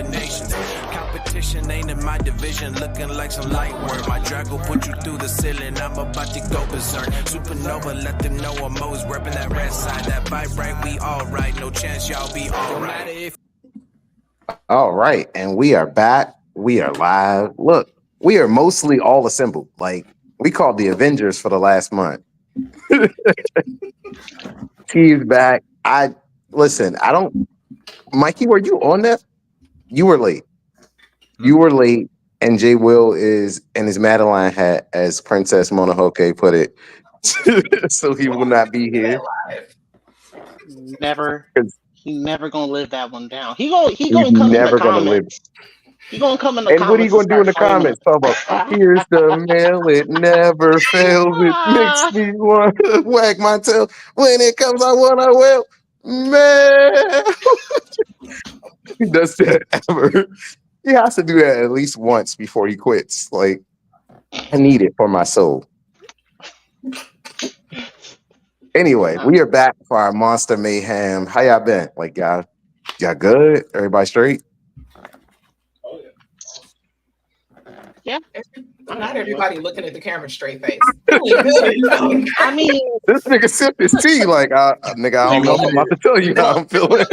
definition. Competition ain't in my division, looking like some light work. My drag will put you through the ceiling, I'm about to go berserk. Supernova, let them know I'm always repping that red side. That vibe right, we all right. No chance y'all be all right. All right, and we are back. We are live. Look, we are mostly all assembled. Like, we called the Avengers for the last month. T's back. Listen, I don't. Mikey, were you on that? You were late. You were late, and Jay Will is in his Madeline hat, as Princess Mononoke put it. So he will not be here. Never. He never gonna live that one down. He He's gonna come in the never gonna live. comments. He gonna come in the And comments. what are you gonna do in the flaming. comments? Talk about, here's the mail, it never fails. It makes me want to wag my tail. When it comes, I wanna will. Man, he does that ever. He has to do that at least once before he quits. Like, I need it for my soul. Anyway, we are back for our Monster Mayhem. How y'all been? Like, y'all good? Everybody straight? Yeah. Not everybody looking at the camera straight face. I mean, this nigga sipped his tea. Like, nigga, I don't know if I'm about to tell you how I'm feeling.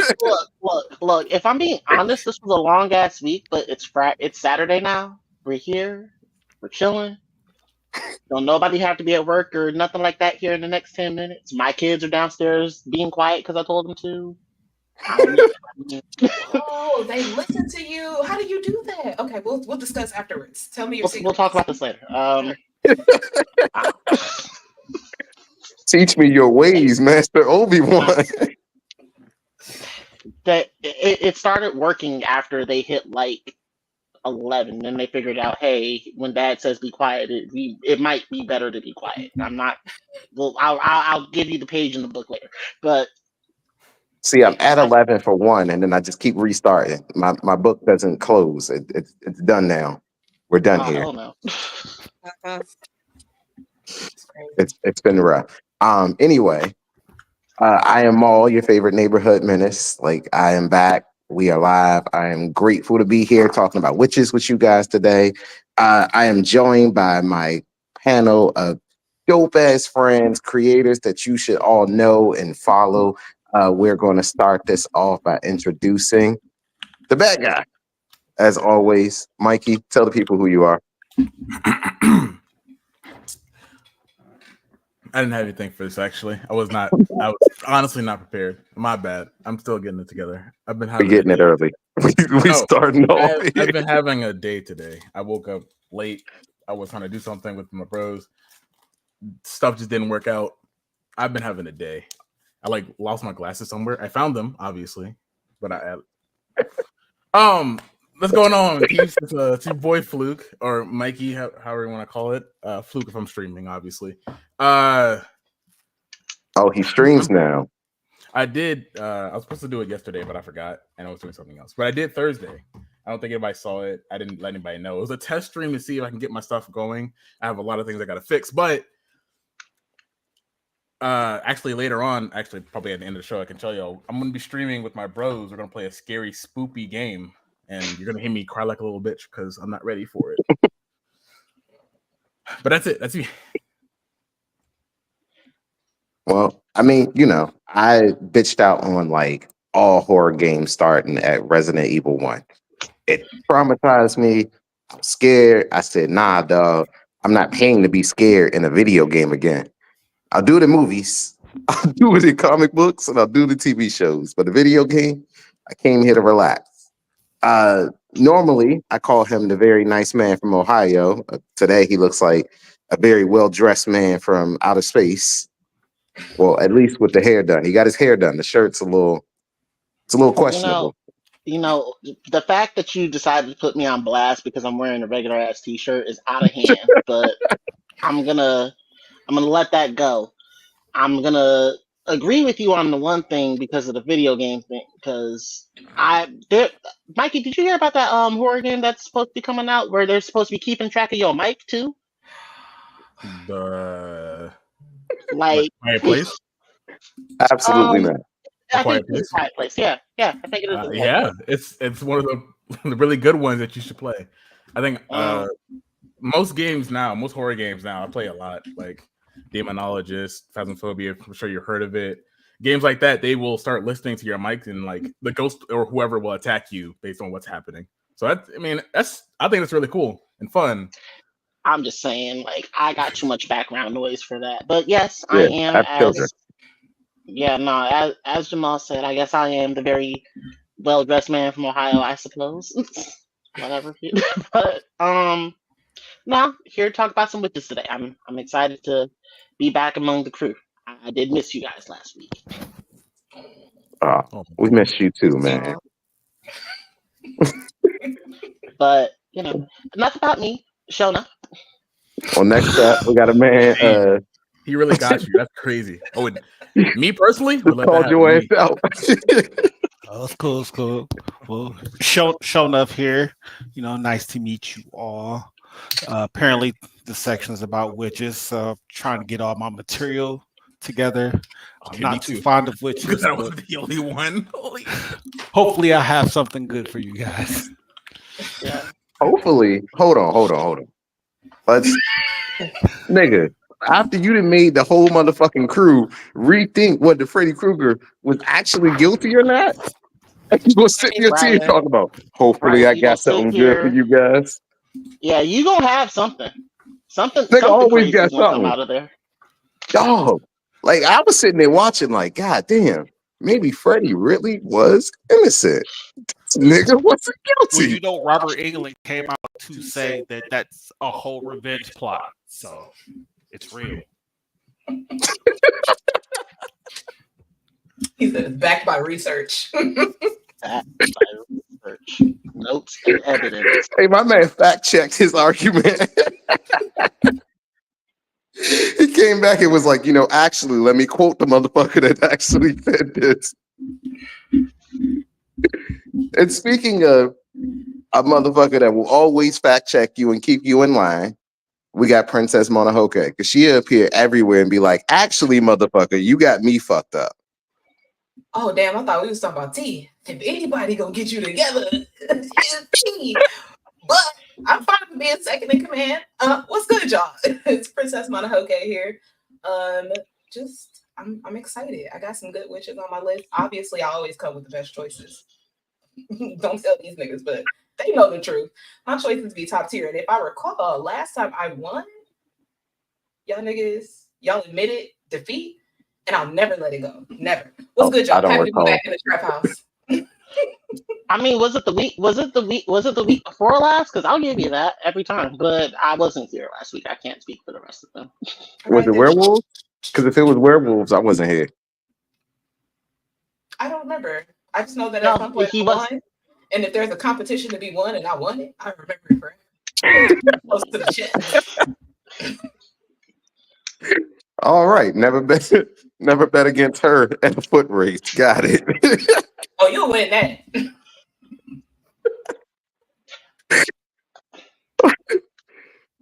Look. If I'm being honest, this was a long ass week, but it's Saturday now. We're here. We're chilling. Don't nobody have to be at work or nothing like that here in the next 10 minutes. My kids are downstairs being quiet because I told them to. Oh, they listen to you. How do you do that? Okay, we'll discuss afterwards. Tell me your secrets. We'll talk about this later. Teach me your ways, Master Obi-Wan. That it started working after they hit like 11, and they figured out, hey, when Dad says be quiet, it might be better to be quiet. I'm not. Well, I'll give you the page in the book later, but. See, I'm at 11 for one, and then I just keep restarting. My book doesn't close. It's done now. We're done here. Oh no. It's been rough. Anyway, I am Maul, your favorite neighborhood menace. Like, I am back. We are live. I am grateful to be here talking about witches with you guys today. I am joined by my panel of dope-ass friends, creators that you should all know and follow. We're going to start this off by introducing the bad guy. As always, Mikey, tell the people who you are. I didn't have anything for this, actually. I was honestly not prepared. My bad. I'm still getting it together. I've been having getting it early. we starting off. I've been having a day today. I woke up late. I was trying to do something with my bros. Stuff just didn't work out. I've been having a day. I lost my glasses somewhere. I found them, obviously, but what's going on? It's your boy Fluke, or Mikey, however you want to call it. Fluke if I'm streaming, obviously. Oh, he streams now. I did. I was supposed to do it yesterday, but I forgot, and I was doing something else. But I did Thursday. I don't think anybody saw it. I didn't let anybody know. It was a test stream to see if I can get my stuff going. I have a lot of things I got to fix, but actually later on, probably at the end of the show, I can tell y'all I'm gonna be streaming with my bros. We're gonna play a scary, spoopy game, and you're gonna hear me cry like a little bitch because I'm not ready for it. But that's it. That's me. Well, I mean, I bitched out on like all horror games starting at Resident Evil 1. It traumatized me. I'm scared. I said, nah, dog, I'm not paying to be scared in a video game again. I'll do the movies, I'll do it in comic books, and I'll do the TV shows. But the video game, I came here to relax. Normally, I call him the very nice man from Ohio. Today, he looks like a very well-dressed man from outer space. Well, at least with the hair done. He got his hair done. The shirt's a little questionable. The fact that you decided to put me on blast because I'm wearing a regular ass t-shirt is out of hand, but I'm gonna let that go. I'm gonna agree with you on the one thing because of the video game thing. Because Mikey, did you hear about that horror game that's supposed to be coming out where they're supposed to be keeping track of your mic too? Like Fireplace? Absolutely not. I think it's Quiet Place. Yeah, I think it is. Yeah, it's one of the the really good ones that you should play. I think Mm. most horror games now, I play a lot. Like Demonologist, Phasmophobia. I'm sure you heard of it. Games like that, they will start listening to your mic, and like the ghost or whoever will attack you based on what's happening. So I think that's really cool and fun. I'm just saying, like, I got too much background noise for that. But yes, I Yeah, am I have children. as Jamal said, I guess I am the very well dressed man from Ohio, I suppose. Whatever. But no, here to talk about some witches today. I'm excited to be back among the crew. I did miss you guys last week. Oh, we missed you too, man. But enough about me. Shona. Well, next up, we got a man. He really got you. That's crazy. Oh, me personally, would let that Called happen your to ass me. out. Oh, it's cool. It's cool. Well, shown up here. Nice to meet you all. Apparently, the section is about witches. Trying to get all my material together. I'm Okay, me not too. too fond of witches. Because I was but the only one. hopefully, I have something good for you guys. Yeah. Hopefully, hold on. Let's, nigga. After you done made the whole motherfucking crew rethink whether Freddy Krueger was actually guilty or not, and you gonna sit in your team Brian, talking about, hopefully Brian, I you gonna got sit something good for here. you guys. Yeah, you gonna have something. Something Nigga always crazy got gonna come something. out of there. Dog. Like, I was sitting there watching, like, God damn, maybe Freddy really was innocent. This nigga wasn't Well, guilty. Robert Englund came out to say that that's a whole revenge plot. So it's real. He said it's backed by research. Backed by research, notes, and evidence. Hey, my man fact checked his argument. He came back and was like, actually, let me quote the motherfucker that actually said this. And speaking of a motherfucker that will always fact check you and keep you in line, we got Princess Mononoke, because she appear everywhere and be like, actually, motherfucker, you got me fucked up. Oh damn! I thought we was talking about T. If anybody gonna get you together, it's T. But I'm fine with being second in command. What's good, y'all? It's Princess Mononoke here. I'm excited. I got some good witches on my list. Obviously, I always come with the best choices. Don't tell these niggas, but they know the truth. My choices be top tier. And if I recall, last time I won, y'all admitted defeat, and I'll never let it go. Never. What's good, y'all? Happy to be back in the trap house. I mean, was it the week before last? Because I'll give you that every time. But I wasn't here last week. I can't speak for the rest of them. Was it werewolves? Because if it was werewolves, I wasn't here. I don't remember. I just know that at some point he won. And if there's a competition to be won and I won it, I remember it forever. Close to the chest. All right, never bet against her at a foot race. Got it. Oh, you'll win that.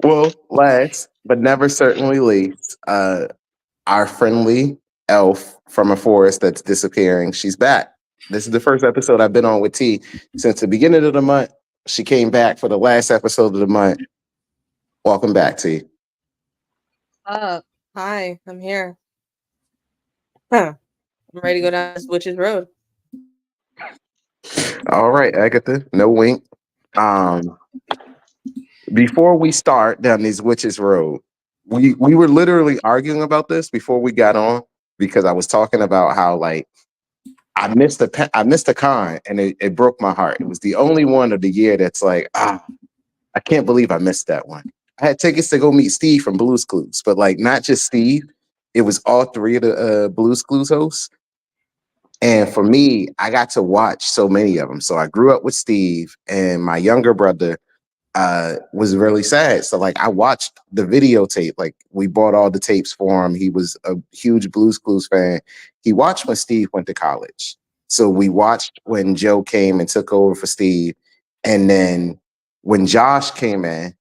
Well, last but never certainly least, our friendly elf from a forest that's disappearing. She's back. This is the first episode I've been on with T since the beginning of the month. She came back for the last episode of the month. Welcome back, T. Hi, I'm here. I'm ready to go down this witch's road. All right, Agatha, no wink. Before we start down this witch's road, we were literally arguing about this before we got on, because I was talking about how, like, I missed a con and it broke my heart. It was the only one of the year that's like, I can't believe I missed that one. I had tickets to go meet Steve from Blue's Clues, but like not just Steve, it was all three of the Blue's Clues hosts. And for me, I got to watch so many of them. So I grew up with Steve, and my younger brother was really sad. So like I watched the videotape. Like we bought all the tapes for him. He was a huge Blue's Clues fan. He watched when Steve went to college. So we watched when Joe came and took over for Steve. And then when Josh came in,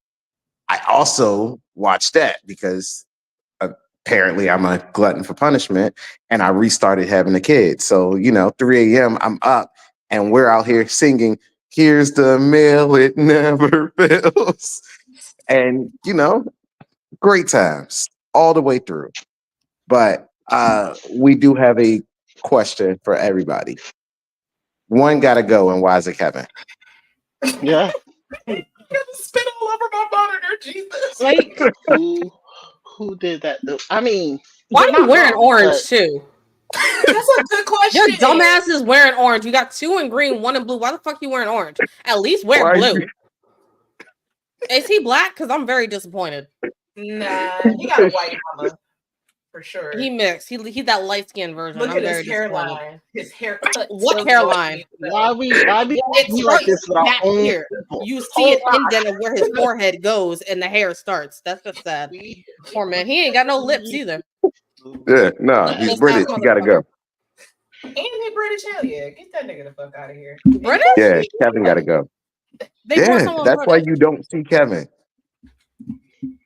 I also watched that because apparently I'm a glutton for punishment, and I restarted having a kid. So, 3 a.m. I'm up and we're out here singing Here's the mail, it never fails. And great times all the way through. But we do have a question for everybody. One gotta go, and why is it Kevin? Yeah. Gonna spit all over my monitor, Jesus. Like, Who did that? I mean, why you're are you not wearing wrong, orange but too? That's a good question. Your dumbass is wearing orange. You got 2 in green, 1 in blue. Why the fuck you wearing orange? At least wear Why blue. you- Is he black? Because I'm very disappointed. Nah, he got a white mama for sure. He mixed. He that light skinned version. Look I'm at very his disappointed. hairline. His haircut. What still hairline? why we It be like starts this with our back own here. people? You see Hold an indent of where his forehead goes and the hair starts. That's just sad. Poor man. He ain't got no lips either. Yeah, no, Lip he's less British. ass He gotta go. And he British, hell yeah. Get that nigga the fuck out of here. British? Yeah, Kevin gotta go. They brought Yeah, someone that's why British. you don't see Kevin.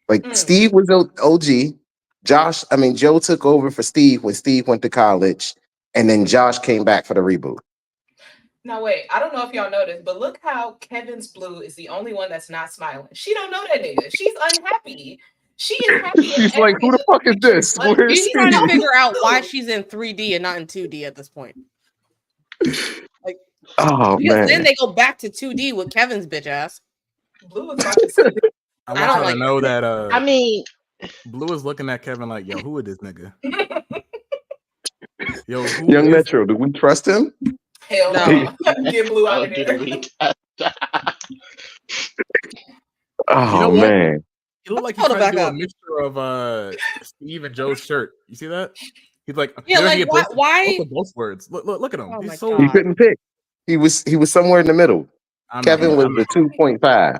Like Mm. Steve was OG. Joe took over for Steve when Steve went to college, and then Josh came back for the reboot. Now wait, I don't know if y'all noticed, but look how Kevin's blue is the only one that's not smiling. She don't know that nigga. She's unhappy. She is happy. She's like, who the fuck is this? Where's He's trying to Steve? figure out why she's in 3D and not in 2D at this point. Oh Because then man, they go back to 2D with Kevin's bitch ass. Blue is about to say I I want don't y'all like to know that I mean, Blue is looking at Kevin like, yo, who is this nigga? Yo, who Young is Metro, do we trust him? hell No. no. Get Blue out oh, of did there. we? Oh You know what? man, He looked like he's Hold it trying to back do up. a mixture of Steve and Joe's shirt. You see that? He's like, Yeah, there like he why? both Why? words. Look at him. Oh my He's so. he God. couldn't pick. He was somewhere in the middle. Kevin was the 2.5.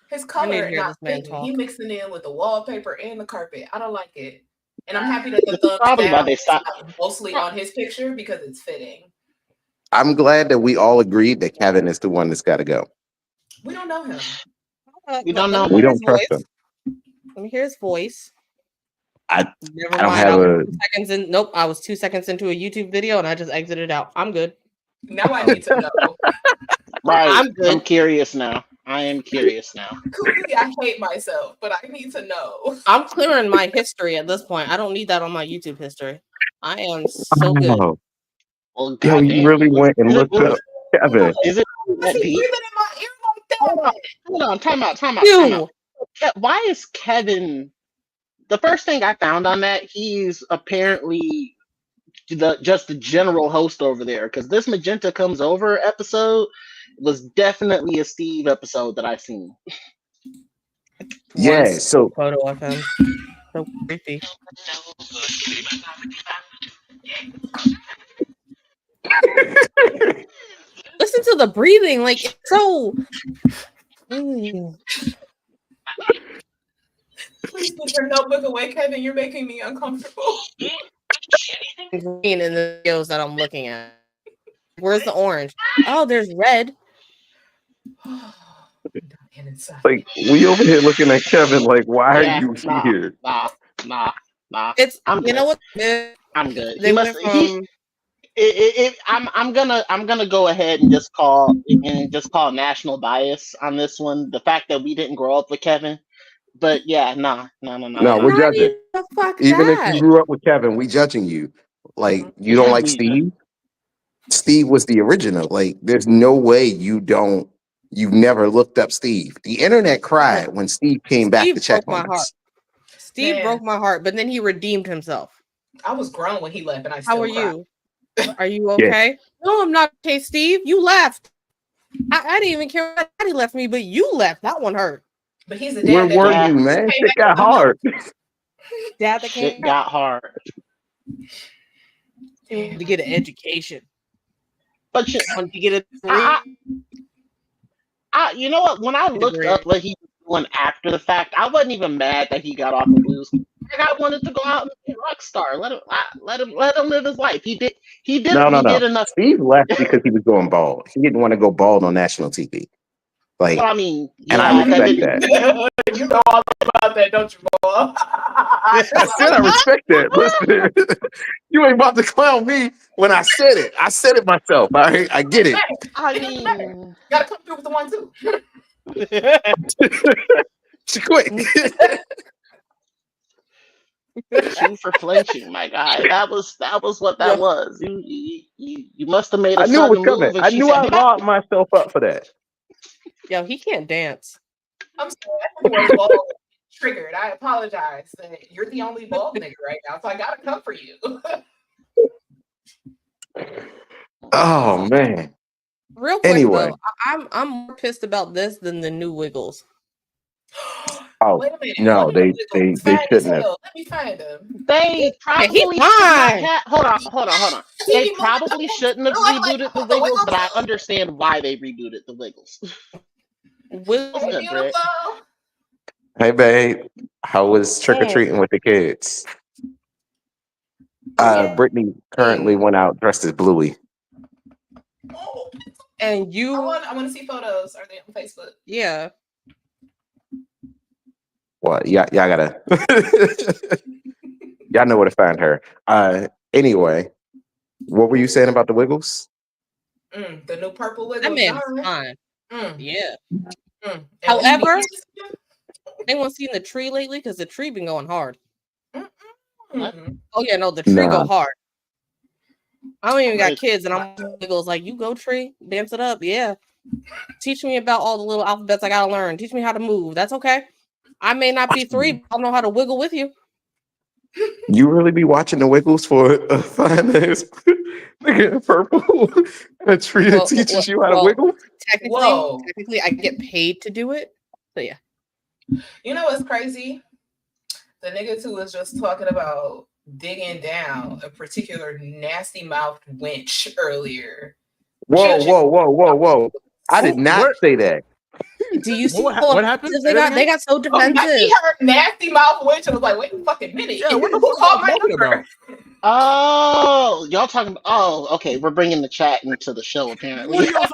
His I need color to hear not this man fitting. talk. He mixing in with the wallpaper and the carpet. I don't like it. And I'm happy that the thumbs Probably why down they is stopped. mostly on his picture because it's fitting. I'm glad that we all agreed that Kevin is the one that's got to go. We don't know him. We don't know. Let me We hear don't his trust voice. him. Let me hear his voice. I Never don't mind. have I was a- 2 seconds in. Nope. I was 2 seconds into a YouTube video and I just exited out. I'm good. Now I need to know. Right. I'm good. I'm curious now. I am curious now. Clearly, I hate myself, but I need to know. I'm clearing my history at this point. I don't need that on my YouTube history. I am so good. Oh, Well, yo, goddamn. you really went and looked up Kevin. Is it What's that he deep? breathing in my ear like Hold on. that? Hold on. Time out. You. Why is Kevin? The first thing I found on that, he's apparently just the general host over there. Because this Magenta Comes Over episode was definitely a Steve episode that I seen. Yeah, One so photo of him. So creepy. Listen to the breathing. Like it's so. Please put your notebook away, Kevin. You're making me uncomfortable. Green in the videos that I'm looking at. Where's the orange? Oh, there's red. And inside. like we over here looking at Kevin like, why are you here? Nah. It's I'm you good. know what? I'm good. They went from I'm gonna go ahead and just call national bias on this one. The fact that we didn't grow up with Kevin, but yeah, no. No, we're not judging. even the fuck Even if that. you grew up with Kevin, we judging you. Like you don't like Steve. Steve was the original. Like there's no way you've never looked up Steve. The internet cried when Steve came back to check broke my on heart. us. Steve Man. broke my heart, but then he redeemed himself. I was grown when he left, and I still How are cried. you? Are you okay? No, I'm not okay, Steve. You left. I didn't even care that he left me, but you left. That one hurt. But he's a Where dad. were that you, man? came It back got hard. Dad that Shit came got hard. to get an education. But you, Wanted to get a you know what? When I looked up what he was doing after the fact, I wasn't even mad that he got off the blues. I wanted to go out and be a rock star. Let him live his life. He did No. enough. Steve left because he was going bald. He didn't want to go bald on national TV. Like, Well, I mean, and yeah, I respect that. You know all about that, don't you, boy? I said I respect that. Listen, you ain't about to clown me when I said it. I said it myself. All right, I get it. I mean, Gotta come through with the 1-2. She quick. 2 for flinching, my guy. That was what that was. You must have made a I knew it was sudden coming. move, and I she knew said, I locked myself up for that. Yo, he can't dance. I'm sorry, I was bald triggered. I apologize. You're the only bald nigga right now, so I gotta come for you. Oh man. Real quick Anyway. though, I'm more pissed about this than the new Wiggles. Oh Wait a minute. no, What they Wiggles? they Fat as shouldn't have. hell. Let me find him. they probably he's should not fine. have. Hold on. They probably shouldn't have rebooted the Wiggles, but I understand why they rebooted the Wiggles. Wiggles, Good, Britt. Hey babe, how was trick or treating with the kids? Brittany currently went out dressed as Bluey. and you, I want to see photos. Are they on Facebook? yeah. What? Y'all gotta. Y'all know where to find her. Anyway, what were you saying about the Wiggles? The new purple Wiggles. That man is fine. Yeah. And However, anyone seen the tree lately? Because the tree been going hard. Oh yeah, no, the tree go hard. I don't even got kids, and I'm Wiggles like, you go tree, dance it up, yeah. Teach me about all the little alphabets I gotta learn. Teach me how to move. That's okay. I may not be 3, but I'll know how to wiggle with you. You really be watching the Wiggles for a fine ass nigga purple a tree that teaches you how to wiggle? Technically, I get paid to do it. So yeah. You know what's crazy? The niggas who was just talking about digging down a particular nasty mouthed wench earlier. Whoa. I did not say that. Do you see what happened? They got so defensive. I heard nasty mouth wench and I was like, wait a fucking minute. Yeah, what the Who called my number? about? Oh, y'all talking about? Oh, okay. We're bringing the chat into the show apparently. All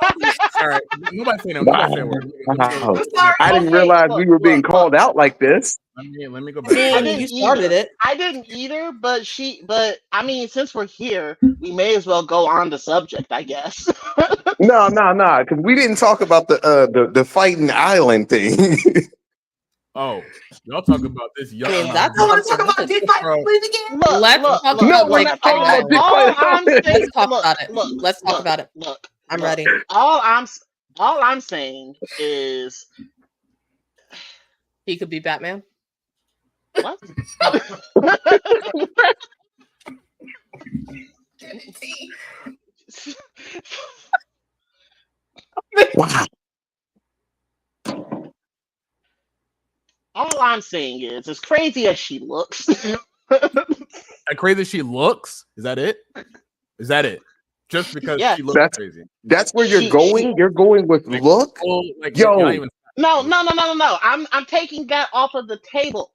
right, nobody say no. Nobody say a word. Wow. I didn't realize we were being called out like this. Let me go back. You started it. I didn't either, but I mean, since we're here, we may as well go on the subject, I guess. No, because we didn't talk about the fighting island thing. Oh, y'all talking about this? Y'all that's I want to talk about dick fighting again. Let's talk about it. Let's talk about it. Look, I'm ready. All I'm saying is he could be Batman. What? Wow. All I'm saying is, as crazy as she looks. As crazy as she looks? Is that it? Just because she looks crazy. That's where you're going? You're going with look? No. I'm taking that off of the table.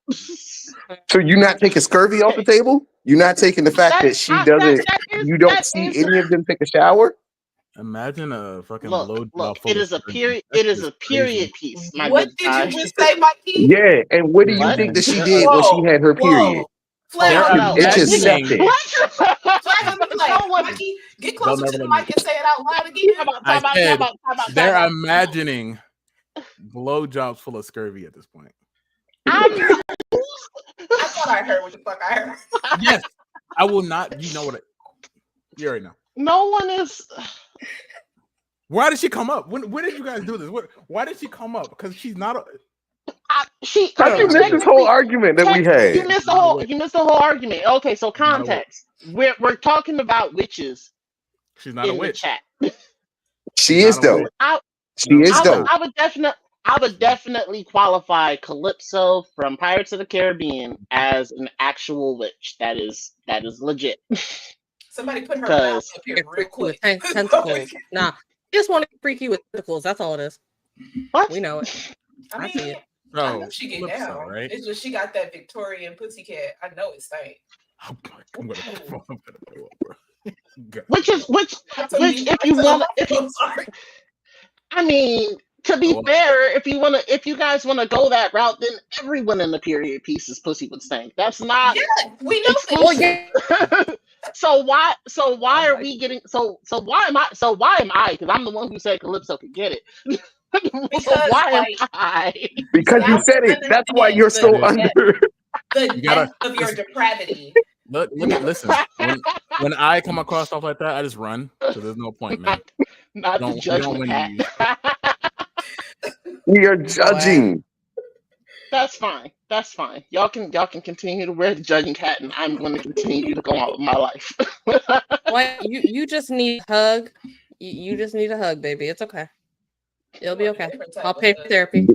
So you're not taking scurvy off the table? You're not taking the fact that she doesn't. You don't see any of them take a shower? Imagine a fucking look. It is a period. It is a period piece. What did you just say, Mikey? Yeah, and what do you think that she did when she had her period? It's just something. Mikey, get closer to the mic and say it out loud again. They're imagining blowjobs full of scurvy at this point. I thought I heard what the fuck I heard. Yes, I will not. You know what? You already know. No one is. Why did she come up? When did you guys do this? Why did she come up? Because she's not. How you miss this whole argument that we had? You missed the whole argument. Okay, so context. We're talking about witches. She's not a witch. Chat. She is though. She is though. I would definitely qualify Calypso from Pirates of the Caribbean as an actual witch. That is legit. Somebody put her mouth up here real quick. Tentacles. Nah, just want to freak you with tentacles. That's all it is. What? We know it. I see it. I know she get down. Right? It's just she got that Victorian pussycat. I know it's stank. I'm gonna throw up, bro. Which if you want, I mean, To be fair, if you guys wanna go that route, then everyone in the period piece is pussy with stank. That's not Yeah, we know that. Well, exclusive. yeah. So why are we getting why am I? Because I'm the one who said Calypso could get it. So Because why am like I? Because you now said we it. That's why understand you're so under. the You gotta depth of your depravity. listen. When I come across stuff like that, I just run. So there's no point, man. Not the We don't judgment win hat. We are judging. That's fine. That's fine. Y'all can continue to wear the judging hat, and I'm going to continue to go on with my life. What you just need a hug. You just need a hug, baby. It's okay. It'll be okay. I'll pay for therapy.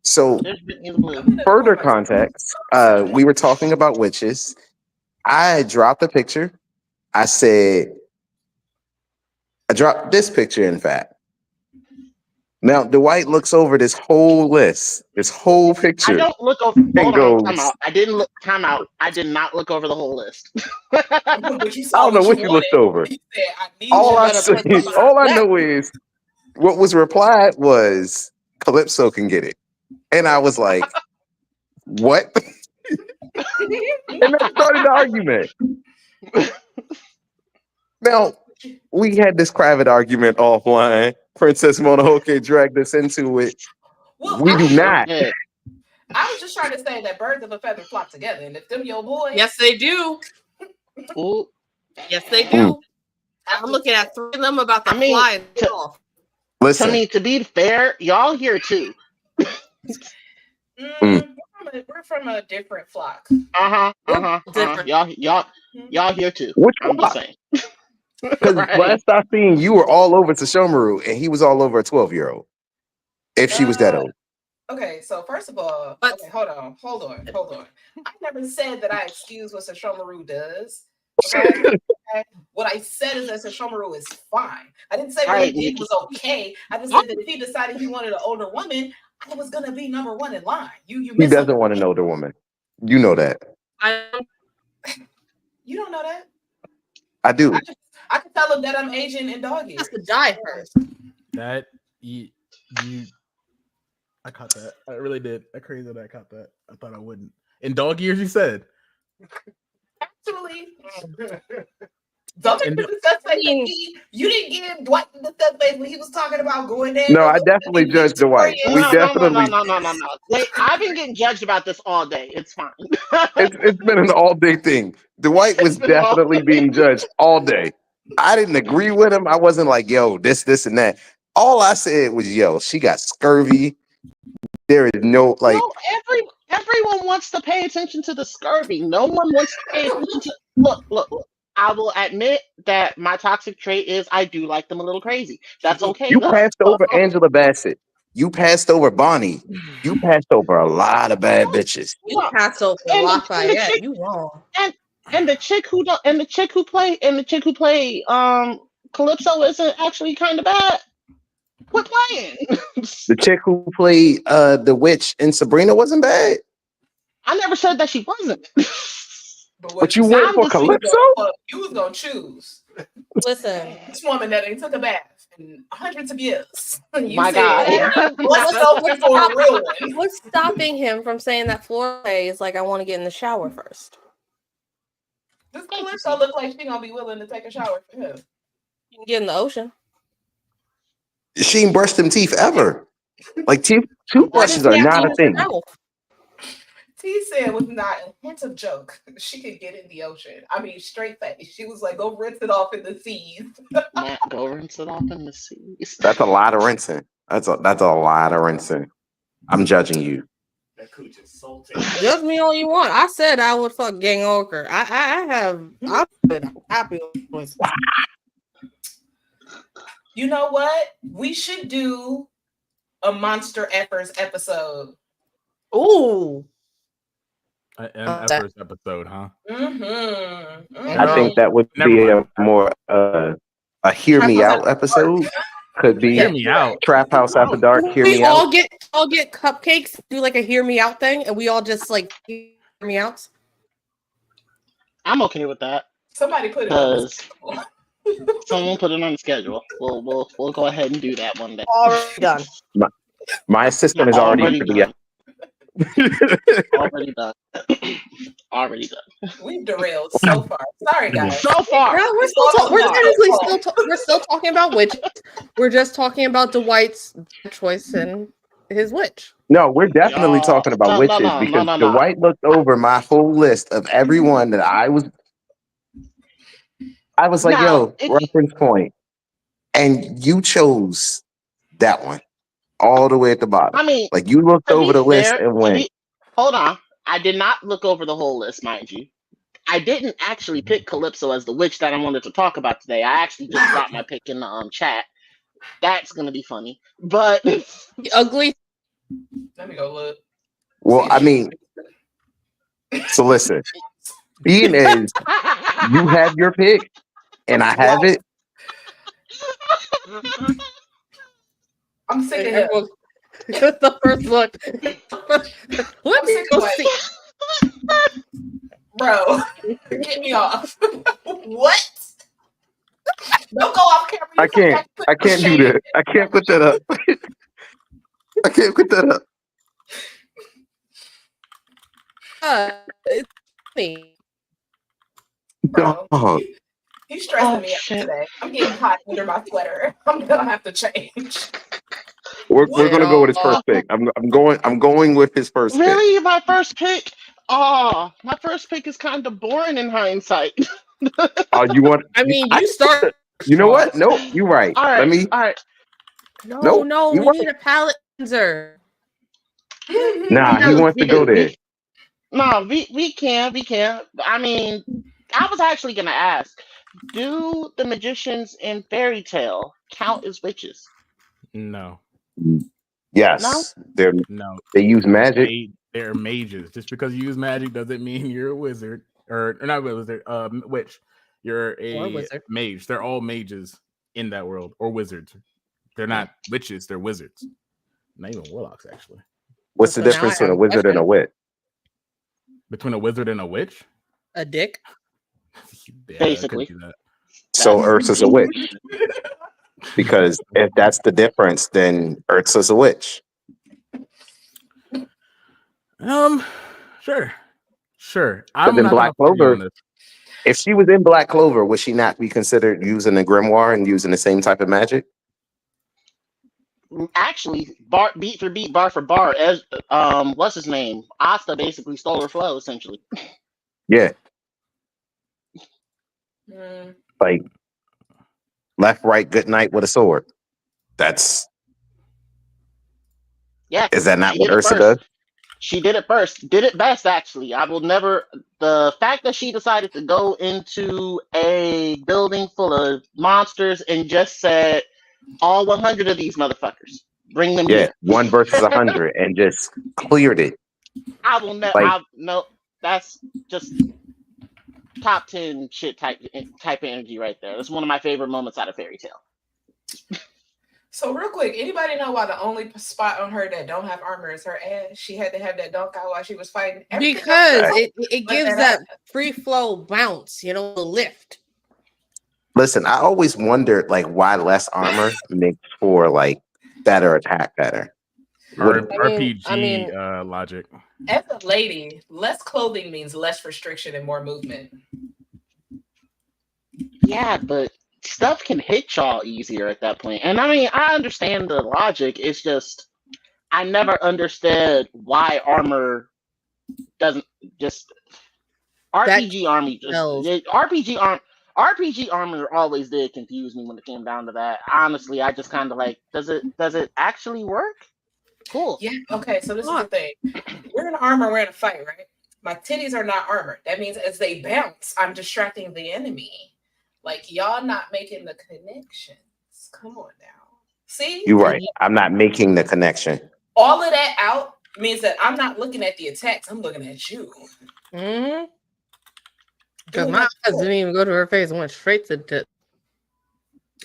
So, There's Brittany in the blue. further context, we were talking about witches. I dropped a picture. I dropped this picture, in fact. Now, Dwight looks over this whole list, this whole picture. I don't look over. Hold goes, on, time out. I didn't look. Time out. I did not look over the whole list. But you I saw don't know what you looked over. You said, I need All you I better see, put something all I like know is what was replied was Calypso can get it, and I was like, "What?" And that started the argument. Now we had this private argument offline. Princess Mononoke dragged us into it. Well, We do not. I was just trying to say that birds of a feather flock together, and if them your boys, Yes, they do. Ooh. Yes, they do. I'm looking at 3 of them about to fly and get off. Listen, To be fair, y'all here too. we're from a different flock. Different. Y'all here too. which I'm just saying. because last I seen you were all over Tashomaru, and he was all over a 12-year-old. If she was that old. Okay, so first of all, okay, hold on. I never said that I excuse what Sashomaru does. Okay? What I said is that Sashomaru is fine. I didn't say what he did was okay. I just said that if he decided he wanted an older woman, I was gonna be number one in line. You He doesn't want an older woman. You know that. You don't know that? I do. I can tell him that I'm Asian and dog years. Has to die first. That you I caught that. I really did. That's crazy that I caught that. I thought I wouldn't. In dog years, you said. Actually, you didn't give Dwight the stuff face when he was talking about going down. No, I definitely judged Dwight. No. Wait, I've been getting judged about this all day. It's fine. It's been an all-day thing. Dwight was definitely being judged all day. I didn't agree with him. I wasn't like, yo, this, and that. All I said was, yo, she got scurvy. There is no like. No, everyone wants to pay attention to the scurvy. No one wants to pay attention to. Look. I will admit that my toxic trait is I do like them a little crazy. That's okay. You passed over Angela Bassett. You passed over Bonnie. You passed over a lot of bad bitches. You passed over Lafayette. You wrong. And the chick who play Calypso isn't actually kind of bad. Quit playing. The chick who played the witch in Sabrina wasn't bad. I never said that she wasn't. But you went for Calypso? You was gonna choose. Listen, this woman that ain't took a bath in hundreds of years. My God. What's stopping him from saying that foreplay is like I want to get in the shower first? This Calypso look like she gonna be willing to take a shower for him. You can get in the ocean. She ain't brushed them teeth ever. Like toothbrushes are not a thing. T said was not a hint of joke. She could get in the ocean. I mean, straight face. She was like, go rinse it off in the seas. Matt, go rinse it off in the seas. That's a lot of rinsing. That's a lot of rinsing. I'm judging you. That cooch is salty. Judge me all you want. I said I would fuck Gang Ochre. I'm happy with. You know what? We should do a Monster Effers episode. Ooh. An Effers episode, huh? I think that would be a more a hear me out episode. Could be Hear Me Out. Trap House After Dark. Hear me out. We all get cupcakes. Do like a hear me out thing, and we all just like hear me out. I'm okay with that. Somebody put it on. Someone put it on the schedule. We'll go ahead and do that one day. Already done. My assistant is already Already to be. done. Already done. Already done. We've derailed so far. Sorry, guys. So far. No, we're So still we're far. technically we're still talking about witches. We're just talking about Dwight's choice and his witch. No, we're definitely Y'all- talking about no, witches no, because no. Dwight looked over my whole list of everyone that I was like, Now, yo, if reference point. And you chose that one all the way at the bottom. I mean, Like you looked to over be the list fair, and went, hold on. I did not look over the whole list, mind you. I didn't actually pick Calypso as the witch that I wanted to talk about today. I actually just dropped my pick in the chat. That's gonna be funny. But Ugly. Let me go look. well, I mean, so listen, being as you have your pick and I have it, I'm sick of him. The first look. Let me go see. Bro, get me off. What? Don't go off camera. I can't do that. I can't put that up. I can't put that up. It's me. Bro, Dog. he's stressing Oh, me out shit. today. I'm getting hot under my sweater. I'm gonna have to change. We're What? gonna go with his first pick. I'm going with his first pick. Really, my first pick? Oh, my first pick is kind of boring in hindsight. You want? I mean, you start. You know what? No, you're right. All right, Let me. all right. No, you we right. need a palate cleanser. Nah, he wants to go there. No, we can. I mean, I was actually gonna ask, do the magicians in Fairy Tale count as witches? No, Yes, no. they use magic. They're mages. Just because you use magic doesn't mean you're a wizard or not a wizard. Witch. You're Or a wizard. mage. They're all mages in that world, or wizards. They're not witches. They're wizards. Not even warlocks, actually. What's the So now difference I between a have a wizard and a question. witch? Between a wizard and a witch? A dick. Yeah, I Basically. couldn't do that. So That's- Ursa's a witch. Because if that's the difference, then Ursa's a witch. Sure. I'm in not Black gonna argue Clover, on this. if she was in Black Clover, would she not be considered using a grimoire and using the same type of magic? Actually, beat for beat, bar for bar, as what's his name? Asta basically stole her flow, essentially. Yeah, Mm. like left, right, good night with a sword. That's Is that not she what did it Ursa first. does? She did it first. Did it best, actually. I will never. The fact that she decided to go into a building full of monsters and just said, all 100 of these motherfuckers, bring them Yeah, here. 1 versus 100 and just cleared it. I will never. Like- No, that's just top 10 shit type of energy right there. That's one of my favorite moments out of Fairy Tale. So real quick, anybody know why the only spot on her that don't have armor is her ass? She had to have that dunk out while she was fighting. Everything Because else- it Let gives that that free flow bounce, the lift. Listen, I always wondered like why less armor makes for like better attack pattern. RPG logic. As a lady, less clothing means less restriction and more movement. Yeah, but stuff can hit y'all easier at that point. And I mean, I understand the logic. It's just I never understood why armor doesn't just RPG army just tells. RPG armor always did confuse me when it came down to that. Honestly, I just kind of like, does it actually work? Cool. Yeah. Okay. So this is the thing. We're in armor. We're in a fight, right? My titties are not armored. That means as they bounce, I'm distracting the enemy. Like y'all not making the connections. Come on now. See? You're right. I'm not making the connection. All of that out means that I'm not looking at the attacks. I'm looking at you. Mm-hmm. Because my eyes didn't even go to her face and went straight to the.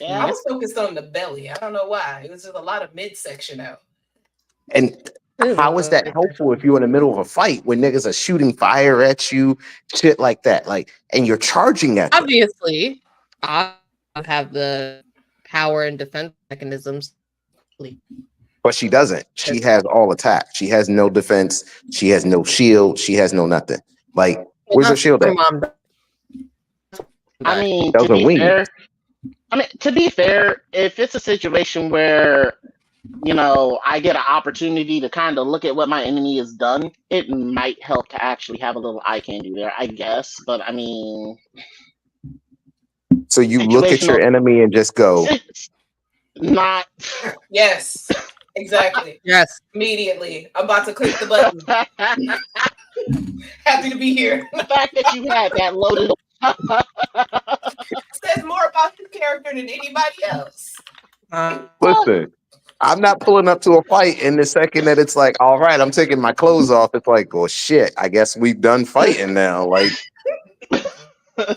Yeah. I was focused on the belly. I don't know why. It was just a lot of midsection out. And how is that helpful if you're in the middle of a fight when niggas are shooting fire at you, shit like that? Like, and you're charging at them. Obviously. have the power and defense mechanisms. But she doesn't. She has all attack. She has no defense. She has no shield. She has no nothing. Like, where's her shield at? Mom. I mean, Those are wings. to be fair, if it's a situation where, you know, I get an opportunity to kind of look at what my enemy has done, it might help to actually have a little eye candy there, I guess. But I mean, So you look at your situational- enemy and just go, it's not. Yes, exactly. Yes. Immediately. I'm about to click the button. Happy to be here. The fact that you had that loaded. Says more about his character than anybody else. listen, I'm not pulling up to a fight in the second that it's like, all right, I'm taking my clothes off. It's like, well, shit, I guess we've done fighting now. Like,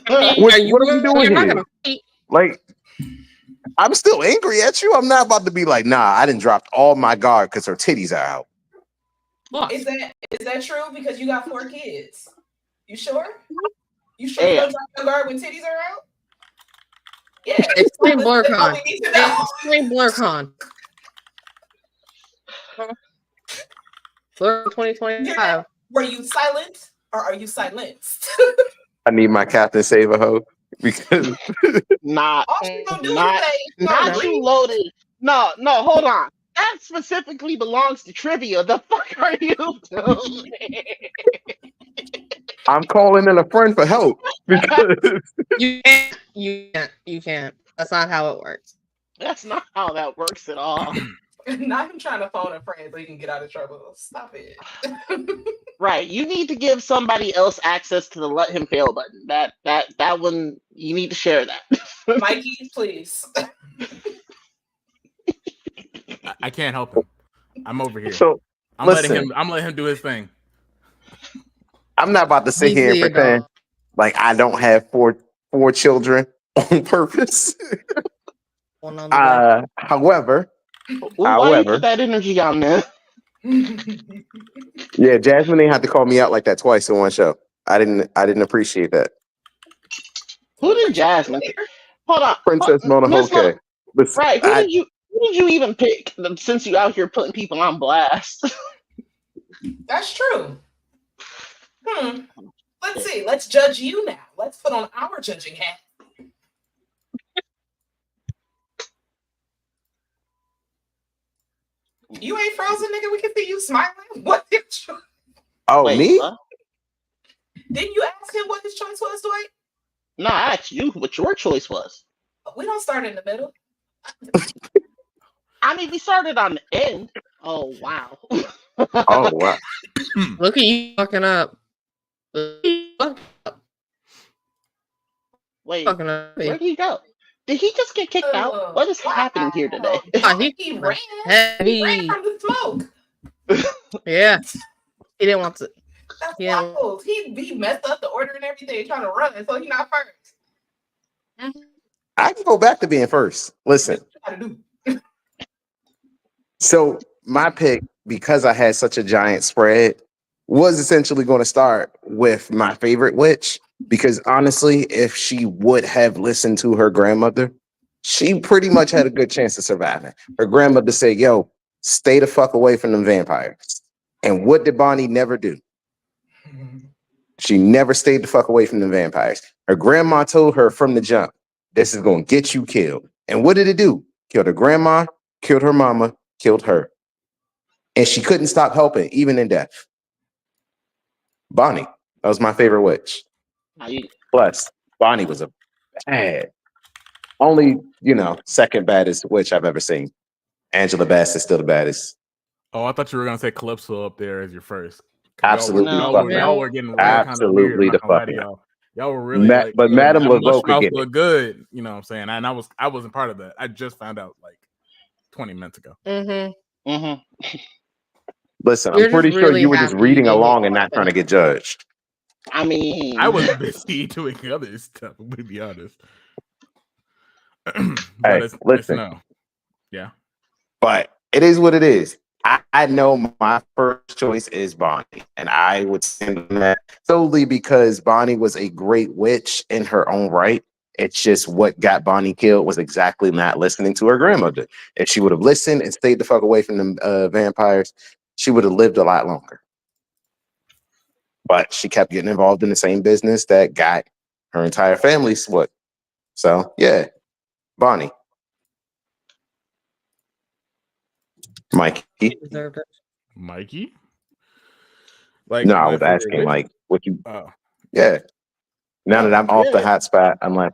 what are we doing here? Like, I'm still angry at you. I'm not about to be like, nah, I didn't drop all my guard because her titties are out. Is that true? Because you got 4 kids. You sure? You sure Yeah. you don't drop your guard when titties are out? Yeah. Explain That's all BlerdCon. we need to know. Explain BlerdCon. Blerd 2025. Were you silent or are you silenced? I need my Captain Save a hoe because Not All she gonna do Not- is say, not "Sorry." you loaded. No, hold on. That specifically belongs to trivia. The fuck are you doing? I'm calling in a friend for help because You can't. That's not how it works. That's not how that works at all. Not him trying to phone a friend so he can get out of trouble. Stop it. Right. You need to give somebody else access to the let him fail button. That one, you need to share that. Mikey, please. I can't help him. I'm over here. so I'm listen. letting him do his thing. I'm not about to sit He's here and the pretend adult. like I don't have four children on purpose. One on the way. However, Why you However- put that energy on there? yeah, Jasmine didn't have to call me out like that twice in one show. I didn't appreciate that. Who did Jasmine? Hold on. Princess Mona Miss Hoke. Listen, Right. Who did you even pick since you out here putting people on blast? That's true. Let's see. Let's judge you now. Let's put on our judging hat. You ain't frozen, nigga. We can see you smiling. What did you? oh Wait, me? what? Didn't you ask him what his choice was, Dwight? No, I asked you what your choice was. We don't start in the middle. I mean, we started on the end. Oh wow. Oh wow. Look at you fucking up. Fucking Wait, up. where did he go? Did he just get kicked out? What is happening here today? He ran. heavy. He ran from the smoke. Yeah. He didn't want to. That's Yeah. wild. He messed up the order and everything, trying to run, so he's not first. I can go back to being first. Listen. What you gotta do? So my pick, because I had such a giant spread, was essentially going to start with my favorite witch. Because honestly, if she would have listened to her grandmother, she pretty much had a good chance of surviving. Her grandmother said, yo, stay the fuck away from them vampires. And what did Bonnie never do? She never stayed the fuck away from the vampires. Her grandma told her from the jump, this is going to get you killed. And what did it do? Killed her grandma, killed her mama, killed her. And she couldn't stop helping, even in death. Bonnie, that was my favorite witch. Plus, Bonnie was a bad, only, second baddest witch I've ever seen. Angela Bassett's still the baddest. Oh, I thought you were gonna say Calypso up there as your first. Absolutely, Y'all were getting real absolutely kind of weird. the fuck Y'all. Y'all were really, but Madame Laveau could get look good. You know what I'm saying? And I wasn't part of that. I just found out like 20 minutes ago. Listen, You're I'm pretty just sure really you were just happy reading you along didn't and not get trying to get judged. I mean, I was busy doing other stuff. To be honest. Hey, listen. Yeah. But it is what it is. I know my first choice is Bonnie, and I would stand on that solely because Bonnie was a great witch in her own right, It's just what got Bonnie killed was exactly not listening to her grandmother. If she would have listened and stayed the fuck away from them vampires, she would have lived a lot longer. But she kept getting involved in the same business that got her entire family split. So yeah, Bonnie. Mikey. Deserved it. Mikey? Like No, I my was favorite asking witch? like what you Oh. yeah. Now that I'm off the Yeah. hot spot, I'm like,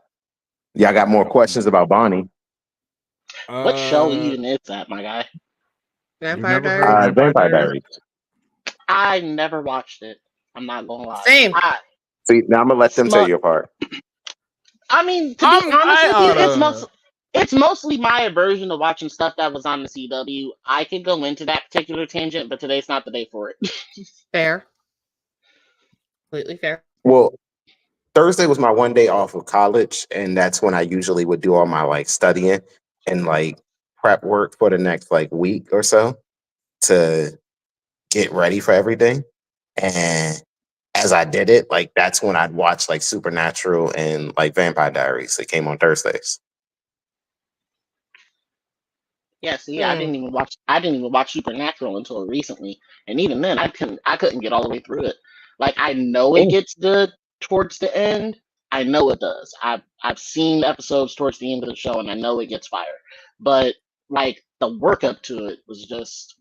yeah, I got more questions about Bonnie. What show even is that, my guy? You've Vampire never heard of Diaries. Vampire Diaries. I never watched it. I'm not gonna lie. Same. See, now I'm gonna let them Smut- tell you apart. I mean, to be honest I with you, oughta- it's mostly my aversion of watching stuff that was on the CW. I could go into that particular tangent, but today's not the day for it. Fair. Completely fair. Well, Thursday was my one day off of college, and that's when I usually would do all my like studying and like prep work for the next like week or so to get ready for everything. And as I did it, like that's when I'd watch like Supernatural and like Vampire Diaries. It came on Thursdays. Yeah, see, I didn't even watch Supernatural until recently, and even then, I couldn't get all the way through it. Like, I know it gets good towards the end. I know it does. I've seen episodes towards the end of the show, and I know it gets fire. But like the work up to it was just.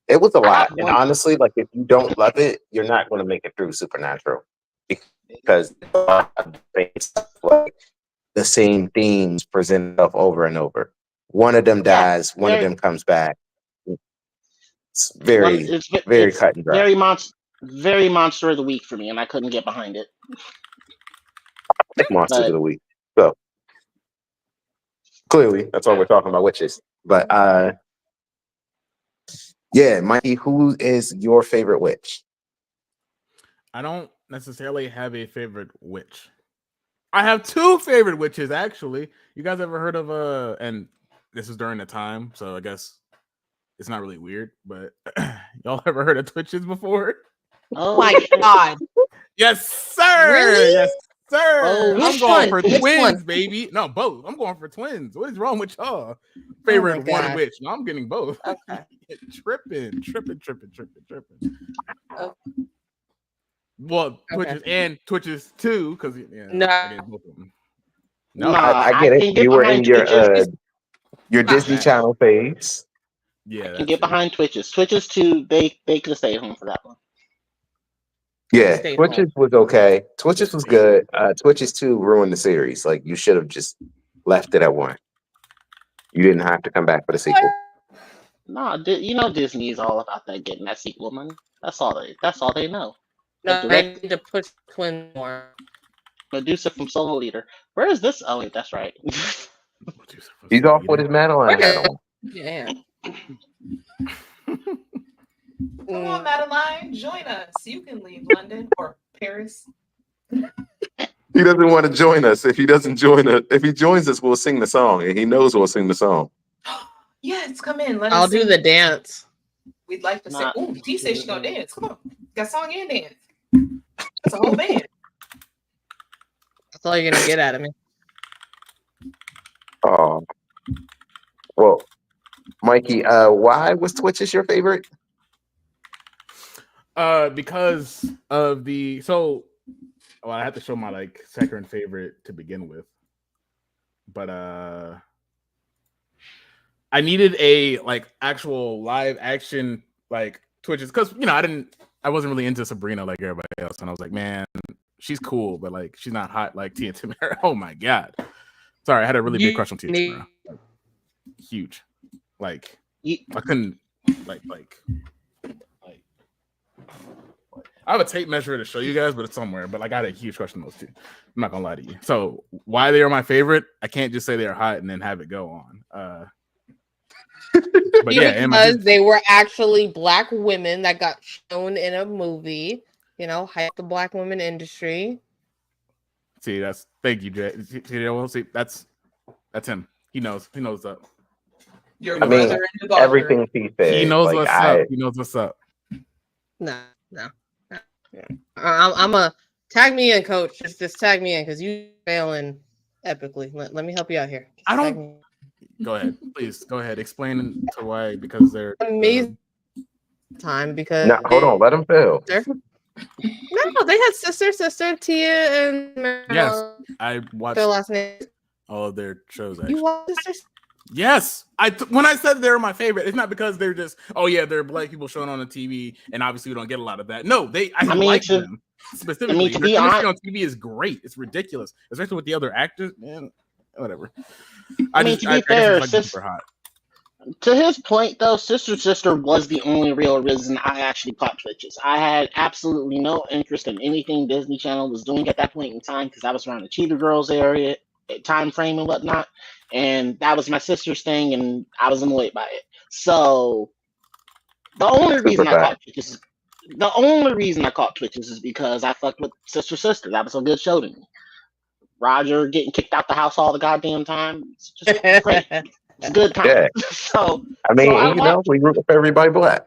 It was a lot. got And one- honestly, like if you don't love it, you're not going to make it through Supernatural because a lot of things, like the same themes present itself over and over. One of them dies, one of them comes back. It's very cut and dry. Very monster of the week for me, and I couldn't get behind it. Like Monsters of the Week. So clearly, that's why we're talking about witches. But yeah, Mikey, who is your favorite witch? I don't necessarily have a favorite witch. I have two favorite witches, actually. You guys ever heard of and this is during the time, so I guess it's not really weird, but y'all ever heard of Twitches before? Oh my god. Yes, sir. Really? Yes, sir. Oh, I'm going for Which twins, one? baby. No, both. I'm going for twins. What is wrong with y'all? Favorite one God. witch. No, I'm getting both. Okay. tripping. Oh. Well, Twitches and Twitches too, because No. I get both of them. No, I get it. You were in your Disney Channel phase. Yeah, I can get behind Twitches. Twitches too. They could have stayed home for that one. Yeah, Stayed Twitches was okay. Twitches was good. Twitches 2 ruined the series. Like you should have just left it at 1. You didn't have to come back for the sequel. No, Disney is all about that getting that sequel money. That's all they know. No, they need to push twin more. Medusa from Solo Leader. Where is this? Oh wait, that's right. He's off with his Madeline hat on. Yeah. Come on, Madeline, join us. You can leave London or Paris. He doesn't want to join us. If he joins us, we'll sing the song, and he knows we'll sing the song. Yes, come in. Let I'll us do sing. the dance. We'd like to Nah. say, ooh, T said she gonna dance. Come on. Got song and dance. That's a whole band. That's all you're gonna get out of me. Oh, well, Mikey, why was Twitches your favorite? Because of I have to show my like second favorite to begin with, but I needed a like actual live action like Twitches because I wasn't really into Sabrina like everybody else, and I was like, man, she's cool, but like she's not hot like Tia Tamara. Oh my god, sorry, I had a really big crush on Tia Tamara, huge. Like I couldn't like I have a tape measure to show you guys, but it's somewhere. But like I had a huge crush on those two. I'm not gonna lie to you. So why they are my favorite, I can't just say they're hot and then have it go on. But yeah, because they were actually black women that got shown in a movie. Hype the black women industry. See, thank you, Jay. See, that's him. He knows that. Your I mean, brother in the everything he said. He knows like, what's up. He knows what's up. No. I'm a Tag me in, coach. Just tag me in because you failing epically. Let me help you out here. Just I tag don't. me. Go ahead, please. Go ahead. Explain to why because they're Amazing time because No, hold on, let him fail. no, they had sister Tia and Yes, Marilyn. I watched Their last name. all of their shows. Actually, You watched Sister? yes. When I said they're my favorite, it's not because they're just they're black people showing on the TV, and obviously we don't get a lot of that. No, I mean, like them specifically. to Their be chemistry honest, on TV is great. It's ridiculous, especially with the other actors. Man, whatever. to be I fair, guess it's like super hot. To his point, though, Sister was the only real reason I actually caught Twitches. I had absolutely no interest in anything Disney Channel was doing at that point in time because I was around the Cheetah Girls area, time frame and whatnot, and that was my sister's thing, and I was annoyed by it. So the only reason I caught Twitches is because I fucked with Sister. That was a good show to me. Roger getting kicked out the house all the goddamn time. It's just great. It's good time. Yeah. So I mean, so you know, we root for everybody black.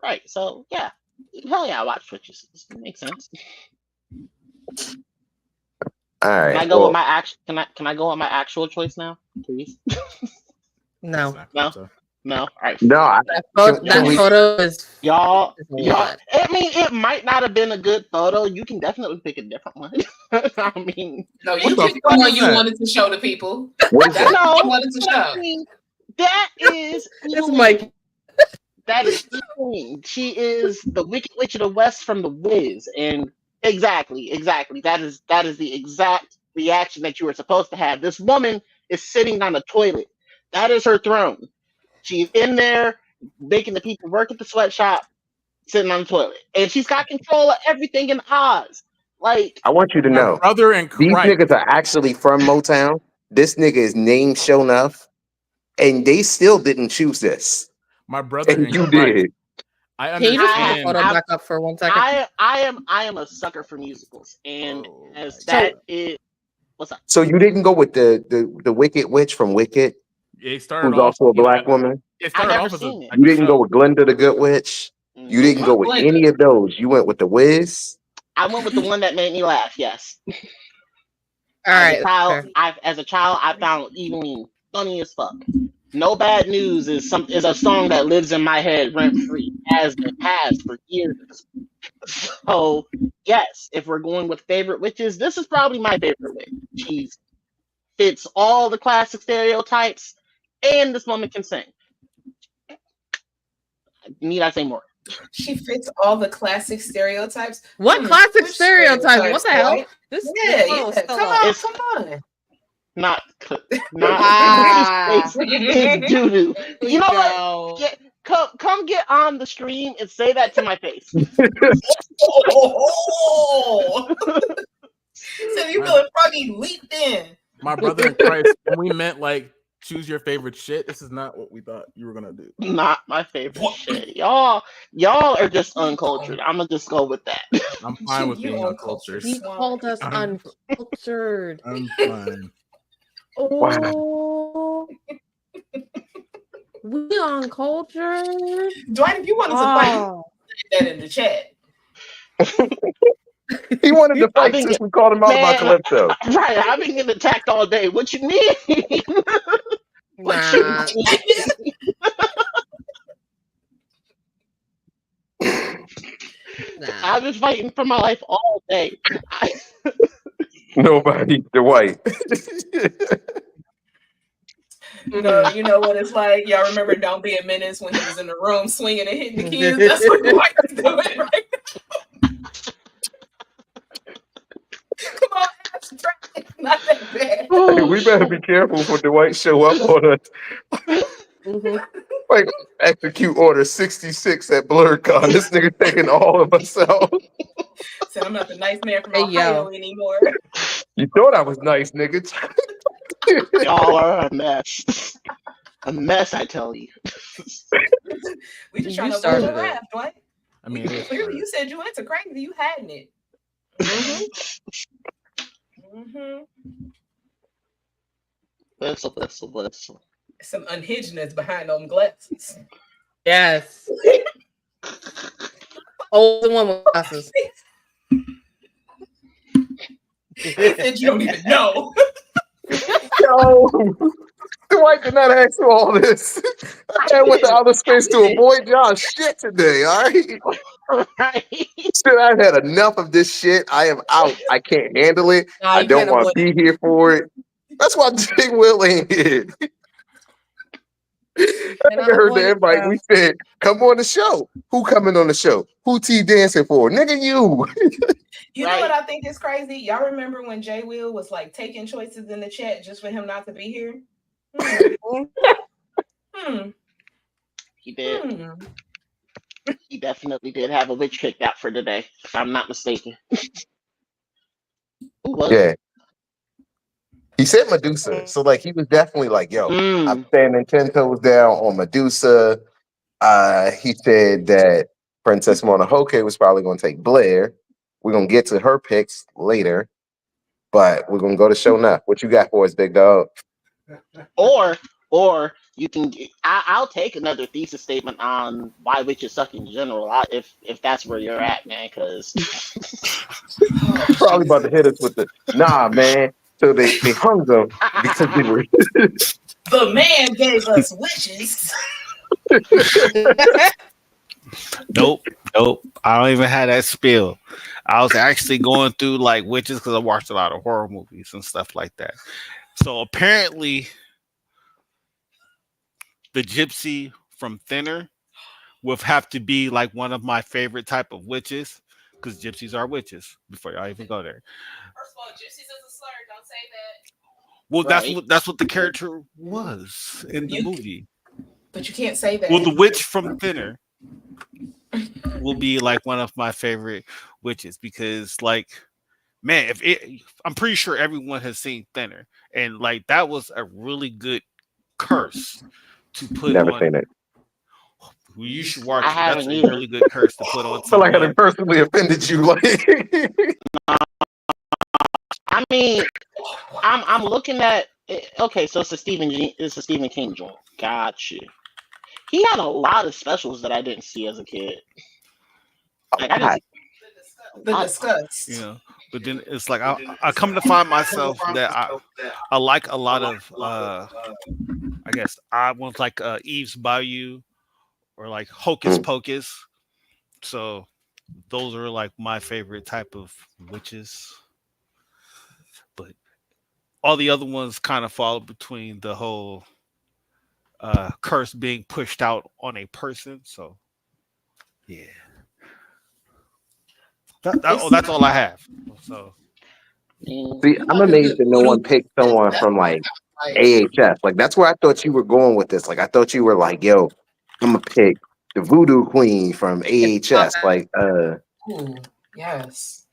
Right. So yeah. Hell yeah, I watch Twitches. It makes sense. All right. Can I go with my can I go with my actual choice now, please? No. No. All right. No, That photo is y'all. I mean, it might not have been a good photo. You can definitely pick a different one. I mean, no, you picked the one you wanted to show to people. What is That's that? what you wanted to show. I mean, that is It's Mike. That is Eileen. She is the Wicked Witch of the West from The Wiz, and exactly. That is the exact reaction that you were supposed to have. This woman is sitting on a toilet. That is her throne. She's in there making the people work at the sweatshop, sitting on the toilet, and she's got control of everything in Oz. Like, I want you to know, brother and these niggas are actually from Motown. This nigga is named Show Enough, and they still didn't choose this. My brother and you Christ. did. I Can you just put the understand. photo back up for 1 second? I am a sucker for musicals, and what's up? So you didn't go with the Wicked Witch from Wicked, It started who's off, also a black woman. It started never off as seen it. You didn't go with Glinda the Good Witch. You didn't go with any of those. You went with the Wiz. I went with the one that made me laugh. Yes. All right. As a child, I found Eileen funny as fuck. No Bad News is a song that lives in my head rent free, has for years. So yes, if we're going with favorite witches, this is probably my favorite witch. She fits all the classic stereotypes, and this woman can sing. Need I say more? She fits all the classic stereotypes. What classic stereotypes? What the hell? Boy? This Yeah. Come on. Not doo-doo. You know what? Come get on the stream and say that to my face. So you feeling froggy leaped in. My brother in Christ, when we meant like choose your favorite shit, this is not what we thought you were gonna do. Not my favorite shit. Y'all are just uncultured. I'm gonna just go with that. I'm fine with being uncultured. He called us uncultured. I'm fine. Oh, we uncultured. Dwight, if you want us to fight, that in the chat. He wanted to fight since we called him out about Calypso. Right, I've been getting attacked all day. What you mean? What you mean? I've been fighting for my life all day. Nobody, Dwight. You know what it's like. Y'all remember Don't Be a Menace when he was in the room swinging and hitting the kids? That's what Dwight is doing right now. Come on, that's not that bad. Hey, we better be careful for Dwight show up on us. Like execute order 66 at BlerdCon. This nigga taking all of us out. Said I'm not the nice man from Ohio anymore. You thought I was nice, nigga. Y'all are a mess. A mess, I tell you. We just trying to avoid the wrath, Dwight. I mean, clearly you said you into crazy. You hadn't it. Whistle. Some unhingedness behind them glasses. Yes. Oh, the one with glasses. He said you don't even know. Yo, Dwight did not ask for all this. I went to outer space to avoid y'all shit today, all right? Right. Shit, I've had enough of this shit. I am out. I can't handle it. Nah, I you don't can't want avoid to be here for it. That's why Jay Will ain't here. I And I heard the avoid it. invite. We said, come on the show. Who coming on the show? Who T dancing for? Nigga, you. You know what I think is crazy? Y'all remember when Jay Will was like taking choices in the chat just for him not to be here? He did. He definitely did have a witch kicked out for today, if I'm not mistaken. Who was Yeah. it? He said Medusa. So like he was definitely like, yo, I'm Mm. standing 10 toes down on Medusa. He said that Princess Mononoke was probably gonna take Blair. We're gonna get to her picks later, but we're gonna go to show now. What you got for us, big dog? Or you can. I'll take another thesis statement on why witches suck in general. If that's where you're at, man, because Probably about to hit us with the nah, man. So they hung them because they were the man gave us wishes. Nope. I don't even have that spiel. I was actually going through like witches because I watched a lot of horror movies and stuff like that. So apparently, the gypsy from Thinner would have to be like one of my favorite type of witches because gypsies are witches. Before y'all even go there. First of all, gypsies is a slur. Don't say that. Well, right. that's what the character was in the movie. But you can't say that. Well, the witch from Thinner will be like one of my favorite witches because, like, man, I'm pretty sure everyone has seen Thinner, and like that was a really good curse to put never on. seen it. Well, you should watch I it. That's haven't a either. really good curse to put on I feel like I someone. done personally offended you. Like I mean, I'm looking at. Okay, so it's a Stephen King joint. Gotcha. He had a lot of specials that I didn't see as a kid. Like I didn't. The disgust. You know, but then it's like I come to find myself that I like a lot of I guess I was like Eve's Bayou or like Hocus Pocus. So those are like my favorite type of witches. But all the other ones kind of fall between the whole curse being pushed out on a person. So yeah. That's all I have. So see, I'm amazed that no one picked someone from like AHS. Like that's where I thought you were going with this. Like I thought you were like, yo, I'm gonna pick the voodoo queen from AHS. Like Ooh, yes.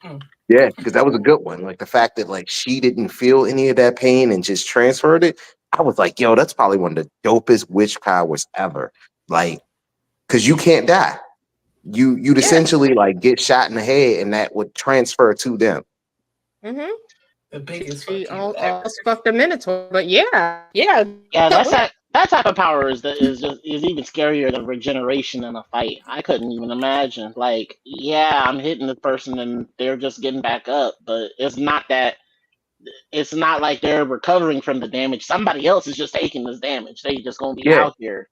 yeah, because that was a good one. Like the fact that like she didn't feel any of that pain and just transferred it. I was like, yo, that's probably one of the dopest witch powers ever. Like, because you can't die. You'd essentially like get shot in the head and that would transfer to them. Mm-hmm. The biggest She almost fucked a minotaur, but yeah. That type of power is even scarier than regeneration in a fight. I couldn't even imagine. Like, yeah, I'm hitting the person and they're just getting back up, but it's not that. It's not like they're recovering from the damage. Somebody else is just taking this damage. They just gonna be out here.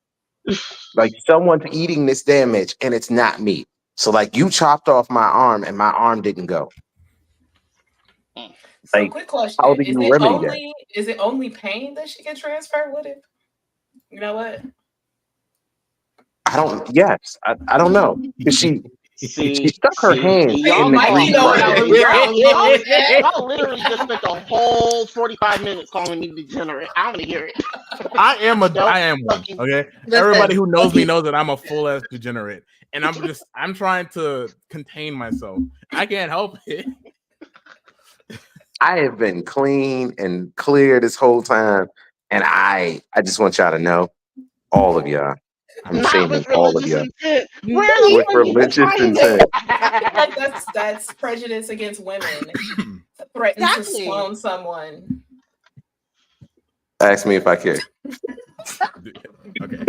Like someone's eating this damage and it's not me. So like you chopped off my arm and my arm didn't go. So Like, quick question. how do you remedy that? Is it only pain that she can transfer with it? You know what? I don't know. Because she stuck her hand y'all in the might know what I was going with that. Y'all literally just spent the whole 45 minutes calling me degenerate. I want to hear it. I am one. Okay, everybody who knows me knows that I'm a full ass degenerate, and I'm trying to contain myself. I can't help it. I have been clean and clear this whole time, and I just want y'all to know, all of y'all, I'm shaming all of y'all with religious intent. Like that's prejudice against women. Threaten to clone someone. Ask me if I care. Okay.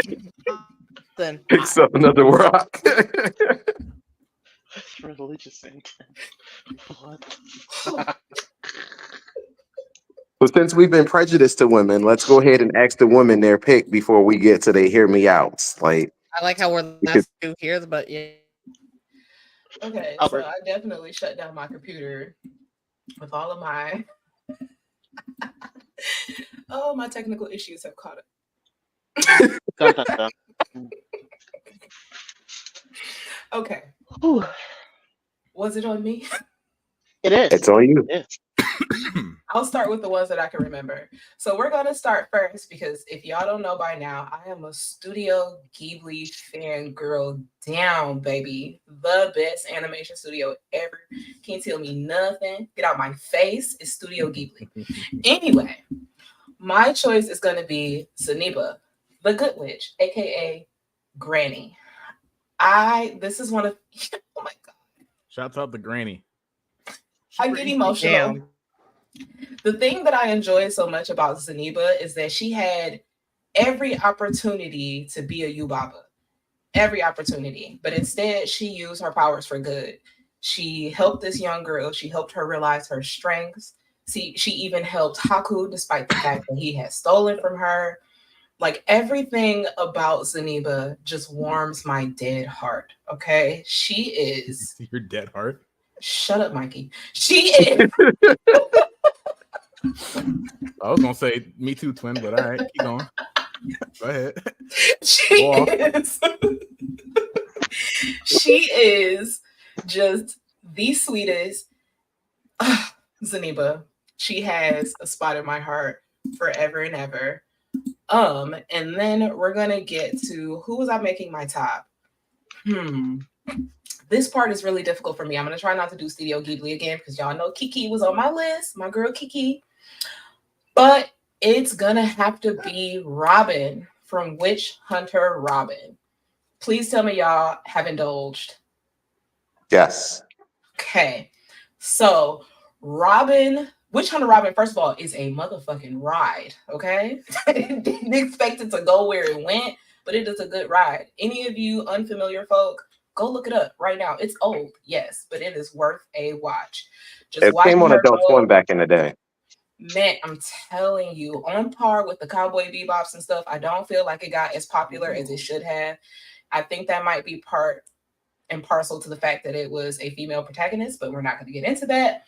Then Picks up another rock. Religious intent. What? But since we've been prejudiced to women, let's go ahead and ask the women their pick before we get to they hear me outs. Like, I like how we're the we could, last two here, but yeah. Okay, Oh, so I definitely shut down my computer with all of my my technical issues have caught up. dun, dun, dun. Okay, Whew. was it on me? It is. it's on you. It is. I'll start with the ones that I can remember. So we're gonna start first because if y'all don't know by now, I am a Studio Ghibli fangirl down, baby. The best animation studio ever. Can't tell me nothing. Get out my face. It's Studio Ghibli. Anyway, my choice is gonna be Zaniba, the Good Witch, aka Granny. This is one of oh my god. Shouts out to Granny. I get emotional. Damn. The thing that I enjoy so much about Zaniba is that she had every opportunity to be a Yubaba. Every opportunity. But instead, she used her powers for good. She helped this young girl. She helped her realize her strengths. See, she even helped Haku despite the fact that he had stolen from her. Like everything about Zaniba just warms my dead heart. Okay? She is. Your dead heart. Shut up, Mikey. She is. I was gonna say me too, twin, but all right, keep going. Go ahead. She is. She is just the sweetest. Zaniba. She has a spot in my heart forever and ever. And then we're gonna get to who was I making my top? This part is really difficult for me. I'm gonna try not to do Studio Ghibli again because y'all know Kiki was on my list, my girl Kiki. But it's gonna have to be Robin from Witch Hunter Robin. Please tell me y'all have indulged. Yes. Okay. So Robin, Witch Hunter Robin, first of all, is a motherfucking ride. Okay. Didn't expect it to go where it went, but it is a good ride. Any of you unfamiliar folk, go look it up right now. It's old, yes, but it is worth a watch. Just It came on Adult Swim back in the day. Man, I'm telling you, on par with the Cowboy Bebops and stuff, I don't feel like it got as popular as it should have. I think that might be part and parcel to the fact that it was a female protagonist, but we're not going to get into that.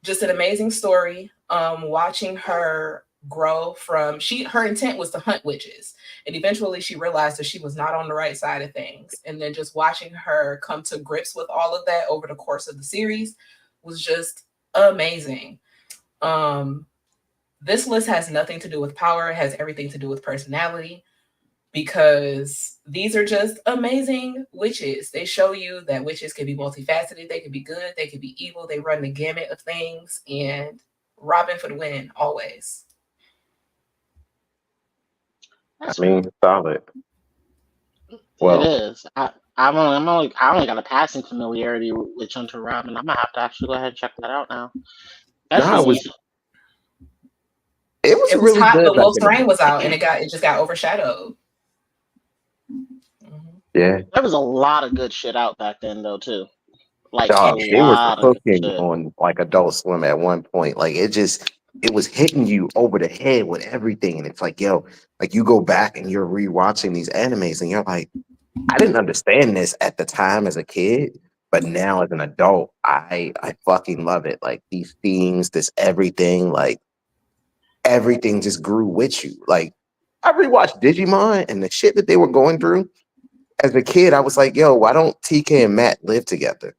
Just an amazing story. Watching her grow from her intent was to hunt witches, and eventually she realized that she was not on the right side of things. And then just watching her come to grips with all of that over the course of the series was just amazing. This list has nothing to do with power. It has everything to do with personality, because these are just amazing witches. They show you that witches can be multifaceted. They can be good. They can be evil. They run the gamut of things. And Robin for the win, always. I mean, solid. Well, it is. I only got a passing familiarity with Witch Hunter Robin. I'm gonna have to actually go ahead and check that out now. it was It was really hot, good. but back Wolf's in the Rain day. was out, and it just got overshadowed. Yeah. There was a lot of good shit out back then, though, too. Like Dog, a they were lot of good cooking shit. on like Adult Swim at one point. Like it was hitting you over the head with everything. And it's like, yo, like you go back and you're rewatching these animes and you're like, I didn't understand this at the time as a kid, but now as an adult, I fucking love it. Like these themes, this everything, like everything just grew with you. Like I rewatched Digimon and the shit that they were going through. As a kid, I was like, yo, why don't TK and Matt live together?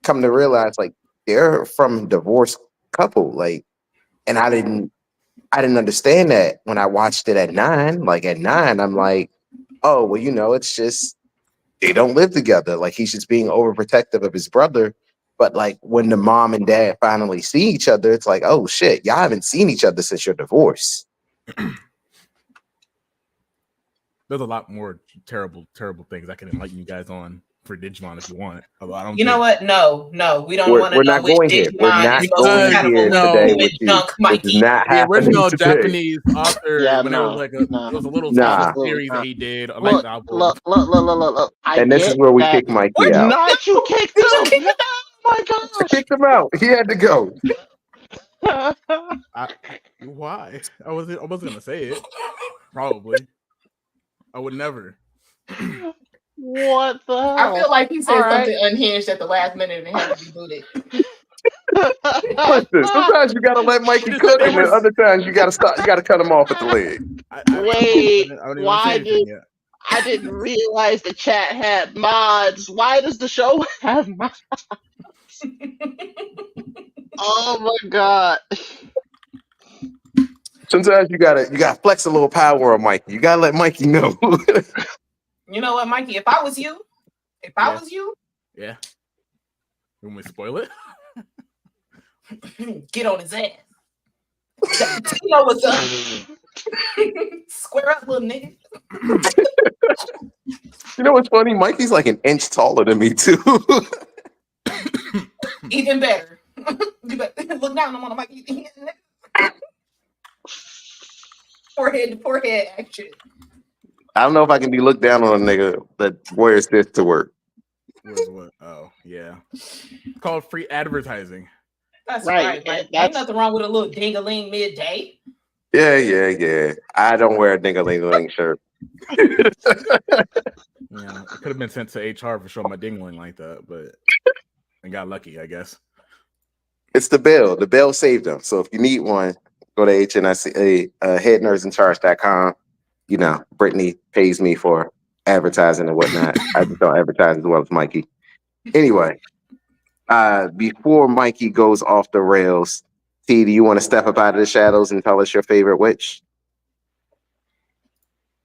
Come to realize, like, they're from a divorced couple. Like, and I didn't understand that when I watched it at 9. Like at 9, I'm like, oh, well, it's just they don't live together. Like he's just being overprotective of his brother. But like when the mom and dad finally see each other, it's like, oh shit, y'all haven't seen each other since your divorce. There's a lot more terrible things I can enlighten you guys on for Digimon if you want. Although I don't. You know what? No, we don't want to We're know not which going here. We're Digimon not is most going compatible here with today which with you. junk, This is Mikey. not The happening original today. Japanese author, Yeah, when no, it was like it was a little Nah. series that he did. I like Look, the album. look. And this is where we kick Mikey out. Not you kicked him. Oh my I gosh. kicked him out. He had to go. Why? I wasn't gonna say it. Probably. I would never. What the hell? I feel like he said All right. something unhinged at the last minute and had to be booted. Listen, sometimes you gotta let Mikey cook, and then other times you gotta stop. You gotta cut him off at the leg. Wait, I don't even why say anything did yet. I didn't realize the chat had mods? Why does the show have mods? Oh my god! Sometimes you gotta flex a little power on Mikey. You gotta let Mikey know. You know what, Mikey? If I was you, Yeah. You want me to spoil it? get on his ass. You know what's up? Square up, little nigga. You know what's funny? Mikey's like an inch taller than me too. Even better. You better look down on Mikey. Forehead to forehead action. I don't know if I can be looked down on a nigga that wears this to work. Where's what? Oh, yeah. It's called free advertising. That's Right, right. that's- Ain't nothing wrong with a little ding-a-ling midday. Yeah. I don't wear a ding-a-ling-a-ling shirt. Yeah, it could have been sent to HR for showing my dingling like that, but I got lucky, I guess. It's the bill. The bill saved them. So if you need one, go to HNIC, headnerdsincharge.com. You know, Brittany pays me for advertising and whatnot. I just don't advertise as well as Mikey. Anyway, before Mikey goes off the rails, T, do you want to step up out of the shadows and tell us your favorite witch?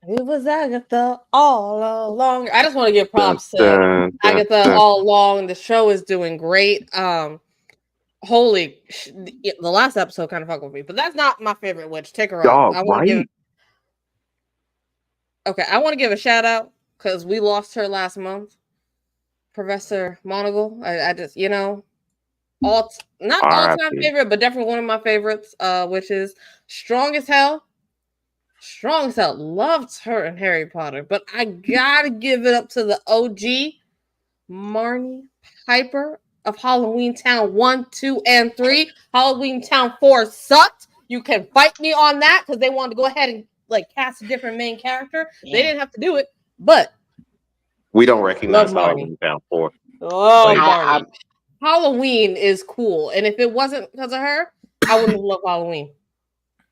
It was Agatha all along. I just want to give props to Agatha all along. The show is doing great. The last episode kind of fucked with me, but that's not my favorite witch. Take her off. I want to give a shout out because we lost her last month. Professor Monagle. I just, not all-time favorite, but definitely one of my favorites, which is Strong as Hell. Strong as Hell. Loved her in Harry Potter, but I gotta give it up to the OG, Marnie Piper of Halloween Town 1, 2, and 3. Halloween Town 4 sucked. You can fight me on that because they wanted to go ahead and cast a different main character. Yeah. They didn't have to do it, but we don't recognize Halloween Town 4. Oh, Marnie. Halloween is cool, and if it wasn't because of her, I wouldn't have loved Halloween.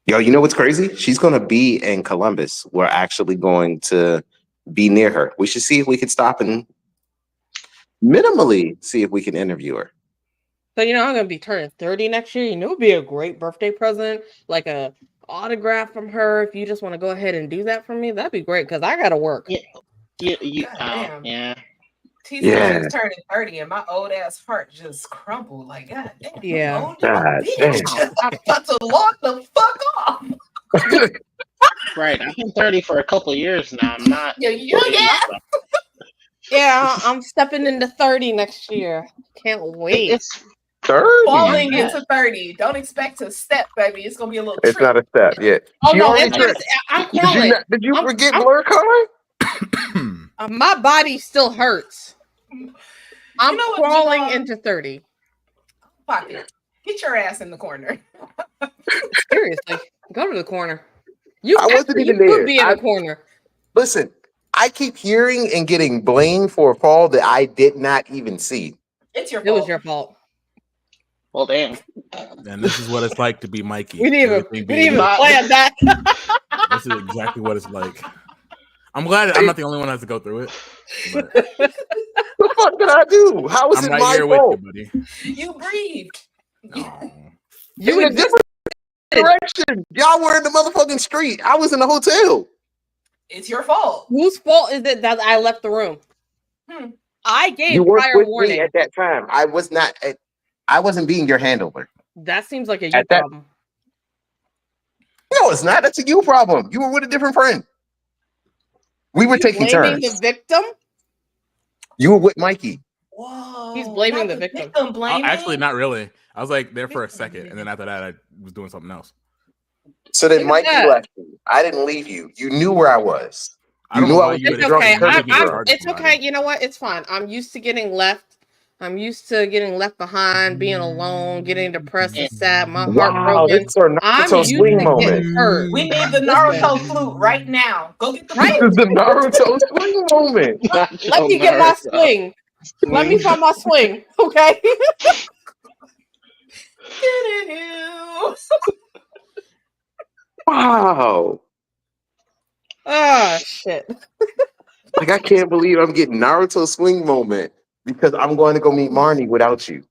Yo, you know what's crazy? She's going to be in Columbus. We're actually going to be near her. We should see if we can stop and minimally see if we can interview her. So, I'm going to be turning 30 next year. It would be a great birthday present, like a autograph from her. If you just want to go ahead and do that for me, that'd be great because I got to work. Yeah. T said she's turning 30 and my old ass heart just crumbled. Like, God damn. Yeah. I'm about to lock the fuck off. Right. I've been 30 for a couple of years now. I'm not. Yeah, I'm stepping into 30 next year. Can't wait. It's 30. Falling into 30. Don't expect to step, baby. It's going to be a little It's not a step yet. Oh, no. I'm crawling. Did you forget BlerdxTrapHouse? My body still hurts. I'm crawling into 30. Pocket. Get your ass in the corner. Seriously, go to the corner. I wasn't even there. Could be in the corner. Listen, I keep hearing and getting blamed for a fall that I did not even see. It's your fault. It was your fault. Well, damn. And this is what it's like to be Mikey. We didn't even plan that. This is exactly what it's like. I'm glad I'm not the only one that has to go through it. But what the fuck did I do? How was it right my here fault? with you, buddy. You breathed. You in a different direction. Y'all were in the motherfucking street. I was in the hotel. It's your fault. Whose fault is it that I left the room? I gave you weren't prior with warning me at that time. I wasn't being your handler. That seems like a you problem. No, it's not. That's a you problem. You were with a different friend. We were taking turns. Blaming the victim? You were with Mikey. Whoa. He's blaming the victim. Actually, not really. I was like there for a second, and then after that, I was doing something else. So then Mikey left you. I didn't leave you. You knew where I was. You knew I was It's okay. It's okay. You know what? It's fine. I'm used to getting left. I'm used to getting left behind, being alone, getting depressed and sad, my heart Wow, broken. this is our I'm Naruto used swing to moment. getting hurt. We need the Listen. Naruto flute right now. Go get the Right? This is the Naruto swing moment. Let me get my swing. Let me find my swing, okay? Wow. Oh shit. Like, I can't believe I'm getting Naruto swing moment because I'm going to go meet Marnie without you.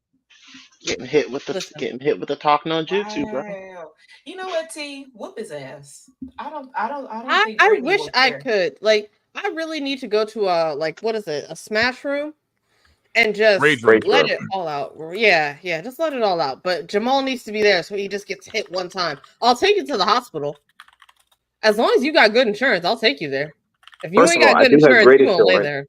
Getting hit with the talk no jutsu, bro. Wow. You know what, T? Whoop his ass. I don't think I Brittany wish will I care. could. Like, I really need to go to a what is it? A smash room and just Rage room. let it all out. Yeah, just let it all out. But Jamal needs to be there so he just gets hit one time. I'll take you to the hospital. As long as you got good insurance, I'll take you there. If you First ain't of all, got I good do have insurance, great you gonna lay insurance. there.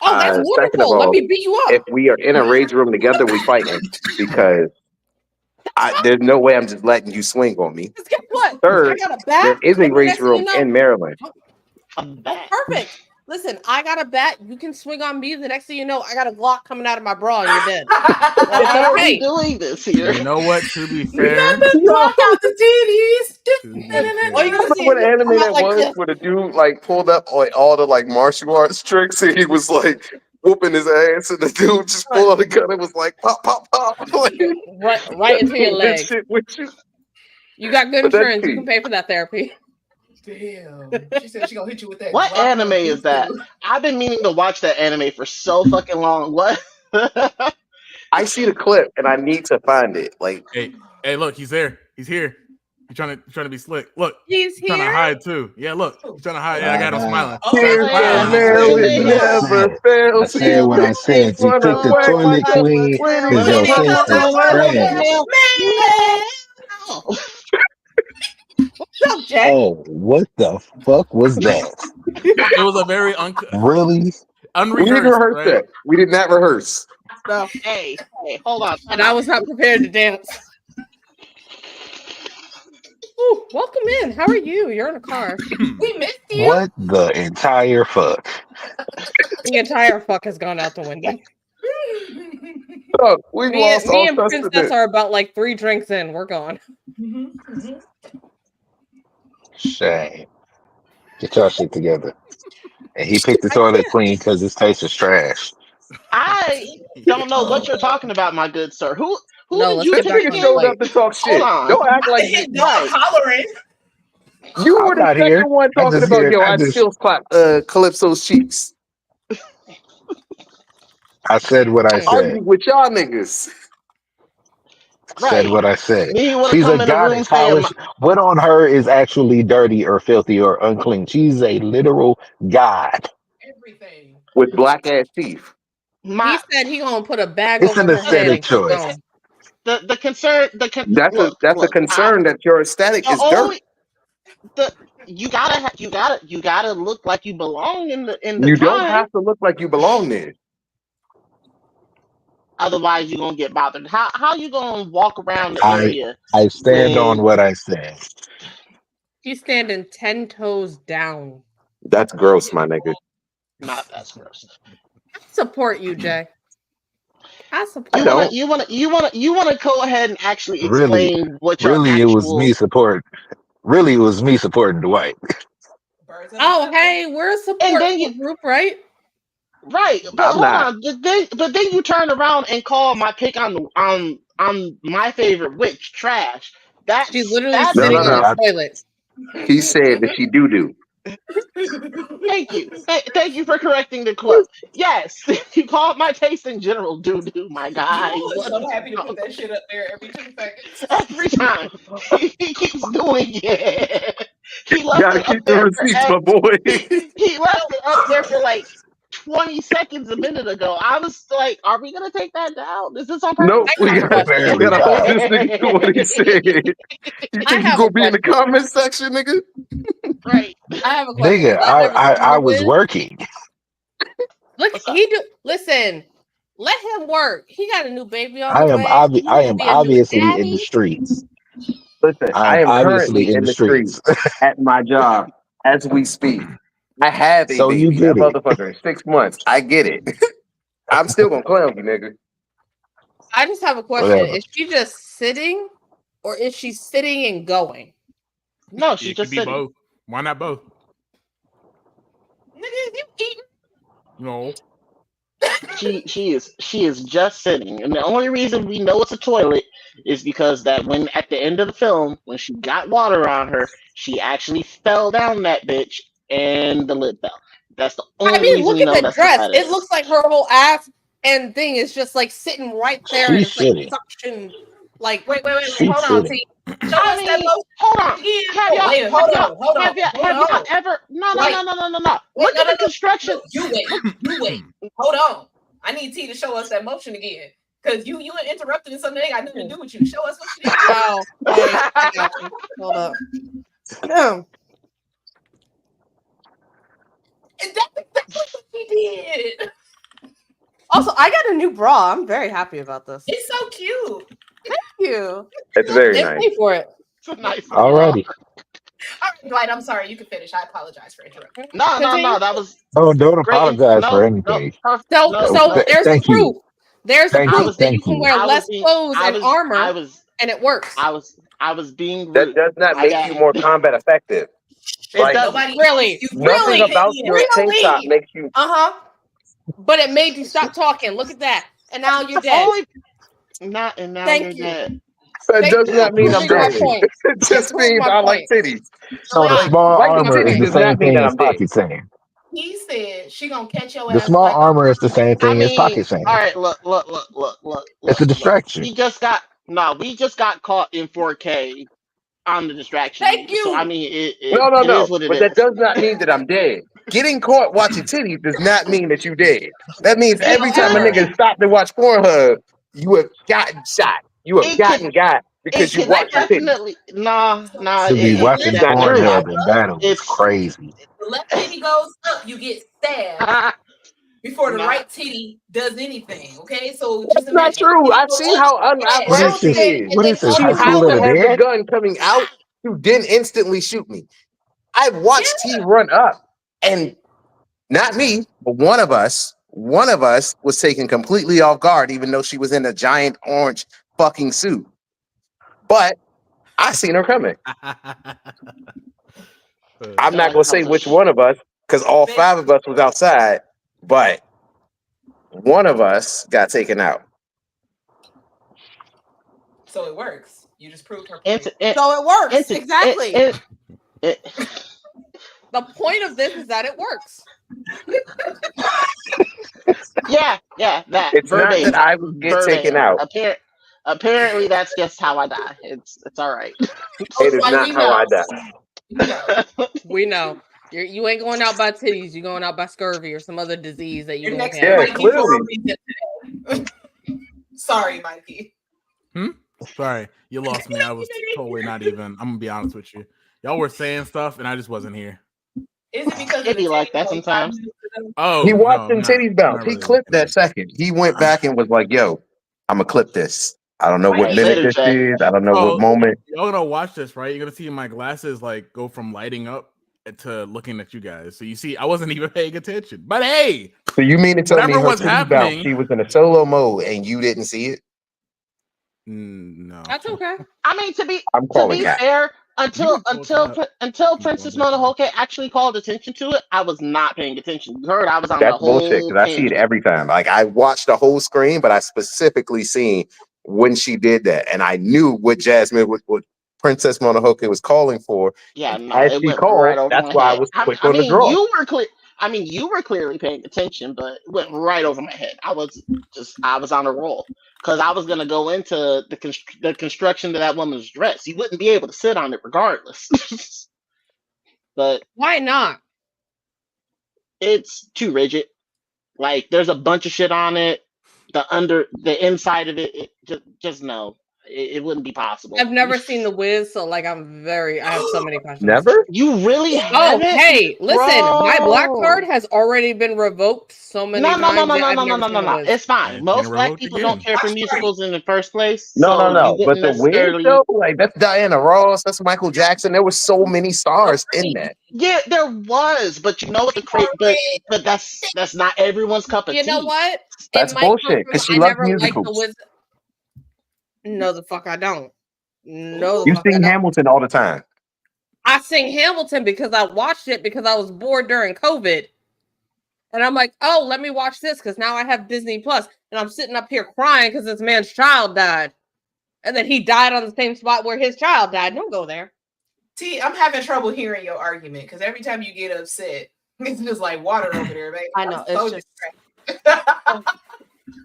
Oh, that's Second of wonderful. Let all, me beat you up. if we are in a rage room together, we fighting because there's no way I'm just letting you swing on me. Because guess what? I Third, got a bat. there is a and rage next thing you room know, in Maryland. perfect. Listen, I got a bat. You can swing on me. The next thing you know, I got a Glock coming out of my bra and you're dead. Why are we okay. doing this here? You know what? To be fair, Block out the titties. All you gotta see What is him anime come out that like was this. where the dude like pulled up like all the like martial arts tricks and he was like whooping his ass and the dude just pulled out a gun and was like pop pop pop like, right into your that leg. shit with you. You got good But that's insurance. You key. can pay for that therapy. Damn. She said she gonna hit you with that. What Glock anime no is that? jutsu. I've been meaning to watch that anime for so fucking long. What? I see the clip and I need to find it. Like, hey, look, he's there. He's here. He's trying to be slick. Look, He's trying to here. hide too. Yeah, look, he's trying to hide. Yeah, I got him smiling. Oh, here's that's the Damn. right. mail, What's your it name? never I fails. said what I said. You Wanna took the quack toilet like queen when because it's your Mail, sister trash. What's up, Jay? Oh, what the fuck was that? It was a very Really? We didn't unrehearsed, rehearse right? that. We did not rehearse. No, Hey, hold on. and I was not prepared to dance. Ooh, welcome in. How are you? You're in a car. We missed you. What the entire fuck? The entire fuck has gone out the window. Look, we've Me lost all and Princess testament. are about like 3 drinks in. We're gone. Shame. Get your shit together. And he picked the I toilet can't. clean because his taste is trash. I don't know what you're talking about, my good sir. Who No, did let's you get This back pick nigga on the again? showed flight. up to talk Hold shit. on. Don't act like Don't Right. hollering. you were I'm the not here. second one I talking just about, here. yo, I skills clap Calypso's cheeks. I said what I said. Argue with y'all niggas. Said Right. what I said. Then you want to She's a come in the room goddess. How saying, is what on her is actually dirty or filthy or unclean? She's a literal god. Everything. With black ass teeth. my He said he gonna put a bag It's over an her head aesthetic and keep choice. going. the concern look, That's a concern that your aesthetic the is dirt. only the you gotta look like you belong in the You don't time. have to look like you belong there. Otherwise, you're gonna get bothered. How you gonna walk around the I area I stand on when what I said. He's standing 10 toes down. That's gross, my nigga. not that's gross? I support you, Jay. I support I You you. wanna don't. go ahead and actually Really, explain what your really, it was me actual support. Really, it was me supporting Dwight. Birds of a Oh, feather. hey, we're a and support then you group, right? right, but I'm hold not. on, but then you turn around and call my pick on my favorite witch trash. She's That's literally that's No, sitting no, on Really, the no. I toilet. He said that she do. Thank you. Thank you for correcting the clip. Yes, you called my taste in general doo doo, my guy. Jamal is What so is happy to wrong? put that shit up there every 2 seconds. Every time he keeps doing it, he left Gotta it up keep the there for receipts, my boy. he left it up there for like 20 seconds a minute ago. I was like, are we gonna take that down? Is this on Nope, I purpose? we have a gotta we question. barely gotta hold died. this nigga to what he said. You I think you have a gonna be in the question. comment section, nigga? Right. I have a question. Nigga, Has that ever I started was with? working. Look, What's up? he do. Listen, let him work. He got a new baby on I the am way. He I needs to am be a new obviously in the daddy. streets. Listen, I I am am obviously currently in in the the streets streets. at my job as we speak. I have a So you baby. That get it. motherfucker is 6 months. I get it. I'm still gonna clown you, nigga. I just have a question. Whatever. Is she just sitting, or is she sitting and going? No, she's It could just be sitting. both. Why not both? Nigga, you eating? No. She is just sitting, and the only reason we know it's a toilet is because that when at the end of the film, when she got water on her, she actually fell down that bitch, and the lid fell. That's the only I mean, reason look we at know the that's dress. what that It is. looks like her whole ass and thing is just like sitting right there, and She's it's like sitting. suction. Like, Wait. She's Hold on, sitting. T. Show us that motion Hold on. again. Have y'all Wait, hold on. have y'all ever no. Wait. Look at the construction. You wait. Hold on. I need T to show us that motion again. Because you interrupted in something that ain't got nothing to do with you. Show us what she did. oh, wait, I got you. Hold up. And that's exactly what she did. Also, I got a new bra. I'm very happy about this. It's so cute. Thank you. It's very They nice. pay for it. It's a nice. Alrighty. All right, Dwight, I'm sorry. You can finish. I apologize for interrupting. No. That was Oh, don't great. apologize for No, anything. perfect. So, No, so no. there's the Thank you. proof. There's the Thank proof you. that you Thank can you. wear I was less being- clothes I and was- armor, I was and it works. I was being That rude. does not I make got- you more combat effective. It Like, doesn't. Nobody Really? you Nothing Really? about your tank top Really? makes you. But it made you stop talking. Look at that. And now you're dead. Only not and now Thank you're you. dead. That Thank does you not for mean I'm proving my dead. point. It just Prove means my I like point. titties. So the Like, small liking armor titties is the does not same mean thing that as I'm dead. pocket sand. He said she gonna catch your The ass small like armor is the same I thing as mean, pocket sand. all right, look. It's a distraction. We just got caught in 4K on the distraction. Thank So I you. mean, it No. is what it But is. that does not mean that I'm dead. Getting caught watching titties does not mean that you dead. That means every time a nigga stopped to watch Pornhub, you have gotten shot. You have got because you watched the titties. Definitely nah. To be It watching It's not true. Pornhub in battle is crazy. the left titty goes up, you get stabbed before the Nah. right titty does anything. Okay, so just It's not imagine. true. I've seen how What is unraveled this? she is. What is this? She High has School of to the have the Dead? gun coming out to then instantly shoot me. I watched T run up, and not me, but one of us was taken completely off guard, even though she was in a giant orange fucking suit. But I seen her coming. I'm not gonna say which one of us, because all 5 of us was outside, but one of us got taken out. So it works. You just proved her And point. So it works. Exactly. it- The point of this is that it works. yeah, that It's not verbatim. that I would get taken out. Apparently, that's just how I die. It's all right. It is not how I die. We know. You ain't going out by titties. You're going out by scurvy or some other disease that you You're don't next to have. Yeah, Mikey for a clearly. reason today. Sorry, Mikey. Sorry, you lost me. I was totally not even. I'm gonna be honest with you. Y'all were saying stuff, and I just wasn't here. Is it because It be like that sometimes. Oh, He watched them not- titties bounce. not He really clipped like that second. He went back and was like, "Yo, I'm gonna clip this. I don't know what Right, minute later, this Jack. is. I don't know Oh, what moment." Y'all gonna watch this, right? You're gonna see my glasses like go from lighting up to looking at you guys. So you see, I wasn't even paying attention. But hey, So you mean to tell me whatever her was titties happening- bounced? She was in a solo mode and you didn't see it? no, That's okay. I mean, to be I'm calling that. fair, until You can Princess call that. Mononoke actually called attention to it, I was not paying attention. You heard I was on That's the whole bullshit because I see it tangent. every time. Like I watched the whole screen, but I specifically seen when she did that, and I knew what Jasmine, what Princess Mononoke was calling for. Yeah, no, As it she went called, right over that's my why I head. was quick I on the mean, draw. you were clearly paying attention, but it went right over my head. I was on a roll because I was gonna go into the construction of that woman's dress. You wouldn't be able to sit on it regardless. But Why not? it's too rigid. Like there's a bunch of shit on it. The inside of it just no. It wouldn't be possible. I've never seen The Wiz, so like I have so many questions. Never? You really Oh, haven't? hey, listen, my black Bro. card has already been revoked so many times. that I've never seen The Wiz. It's fine. It's Most been black revoked people again. don't care for musicals in the first place. No. So you But wouldn't the Wiz necessarily. show, like that's Diana Ross, that's Michael Jackson. There was so many stars in that. Yeah, there was, but you know what but that's not everyone's cup of tea. You know what? That's it might come bullshit, from 'cause she I loves never liked The musicals. Wiz. No, the fuck I don't. No, the You fuck I sing don't. Hamilton all the time. I sing Hamilton because I watched it because I was bored during COVID. And I'm like, oh, let me watch this because now I have Disney Plus. And I'm sitting up here crying because this man's child died. And then he died on the same spot where his child died. Don't go there. T, I'm having trouble hearing your argument because every time you get upset, it's just like water over there, baby. I know. It's just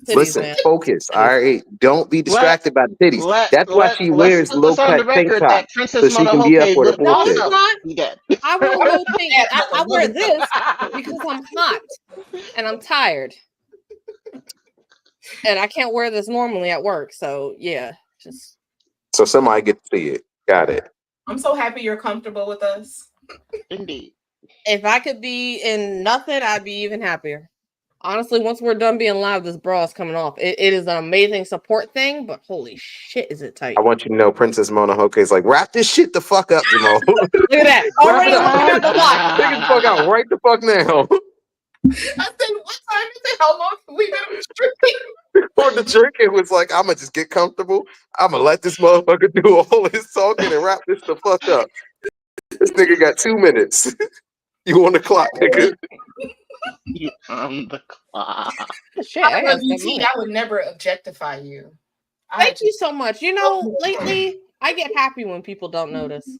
titties, Listen, man. focus. All right, don't be distracted by the titties. That's why she let's wears put low this on the cut tank record top that so Princess she can be up Mononoke for the would No, bullshit. it's not. Yeah. I wear low pink. I wear this because I'm hot and I'm tired. And I can't wear this normally at work. So yeah, just So somebody get to see it. Got it. I'm so happy you're comfortable with us. Indeed. if I could be in nothing, I'd be even happier. Honestly, once we're done being live, this bra is coming off. It is an amazing support thing, but holy shit, is it tight? I want you to know Princess Mononoke is like, wrap this shit the fuck up, Jamal. Look at that. Wrap Already it up. looking at the watch. Take the fuck out right the fuck now. I said, what time is it? How long have we been drinking? For the drinking was like, I'm gonna just get comfortable. I'm gonna let this motherfucker do all his talking and wrap this the fuck up. This nigga got 2 minutes. You on the clock, nigga? You on the clock. Shit, I I got love you, 7 T. minutes. I would never objectify you. Thank you so much. You know, lately I get happy when people don't notice.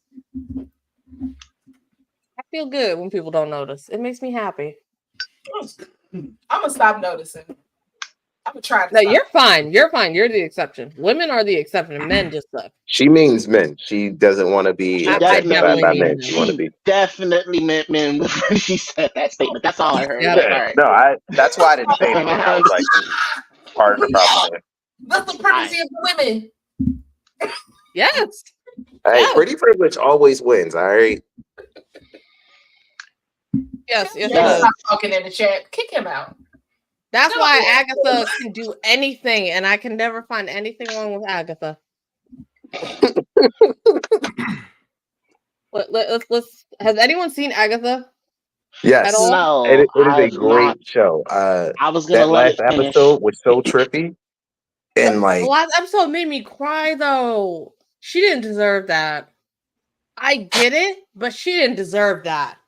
I feel good when people don't notice. It makes me happy. I'm gonna stop noticing. I'm gonna try to. No, stop. you're fine. You're fine. You're the exception. Women are the exception. Men just suck. She means men. She doesn't want to be I objectified definitely by mean men. men. She want to be. Definitely meant men when she said that statement. That's all I heard. Yeah. But all right. No, that's why I didn't say anything. I was like, part of the problem there. That's the pregnancy of the women. Yes. Hey, Yeah. pretty privilege always wins. All right. Yes. Yes. Yeah, it does. stop talking in the chat. Kick him out. That's why Agatha can do anything, and I can never find anything wrong with Agatha. Let's. Has anyone seen Agatha? Yes. At all? No, It is a I've great not. show. I was gonna That let last it finish. episode was so trippy. And The like, last episode made me cry though. She didn't deserve that. I get it, but she didn't deserve that.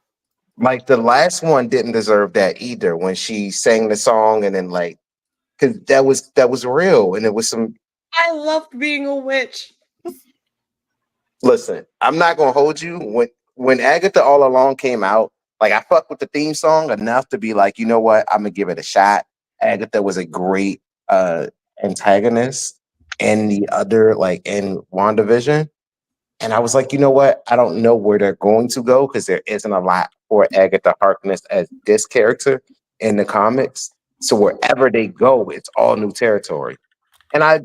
the last one didn't deserve that either when she sang the song and then like, because that was real and it was some. I loved being a witch. Listen, I'm not gonna hold you. When Agatha All Along came out, like I fucked with the theme song enough to be like, you know what, I'm gonna give it a shot. Agatha was a great antagonist in the other, like in WandaVision. And I was like, you know what? I don't know where they're going to go because there isn't a lot for Agatha Harkness as this character in the comics. So wherever they go, it's all new territory. And I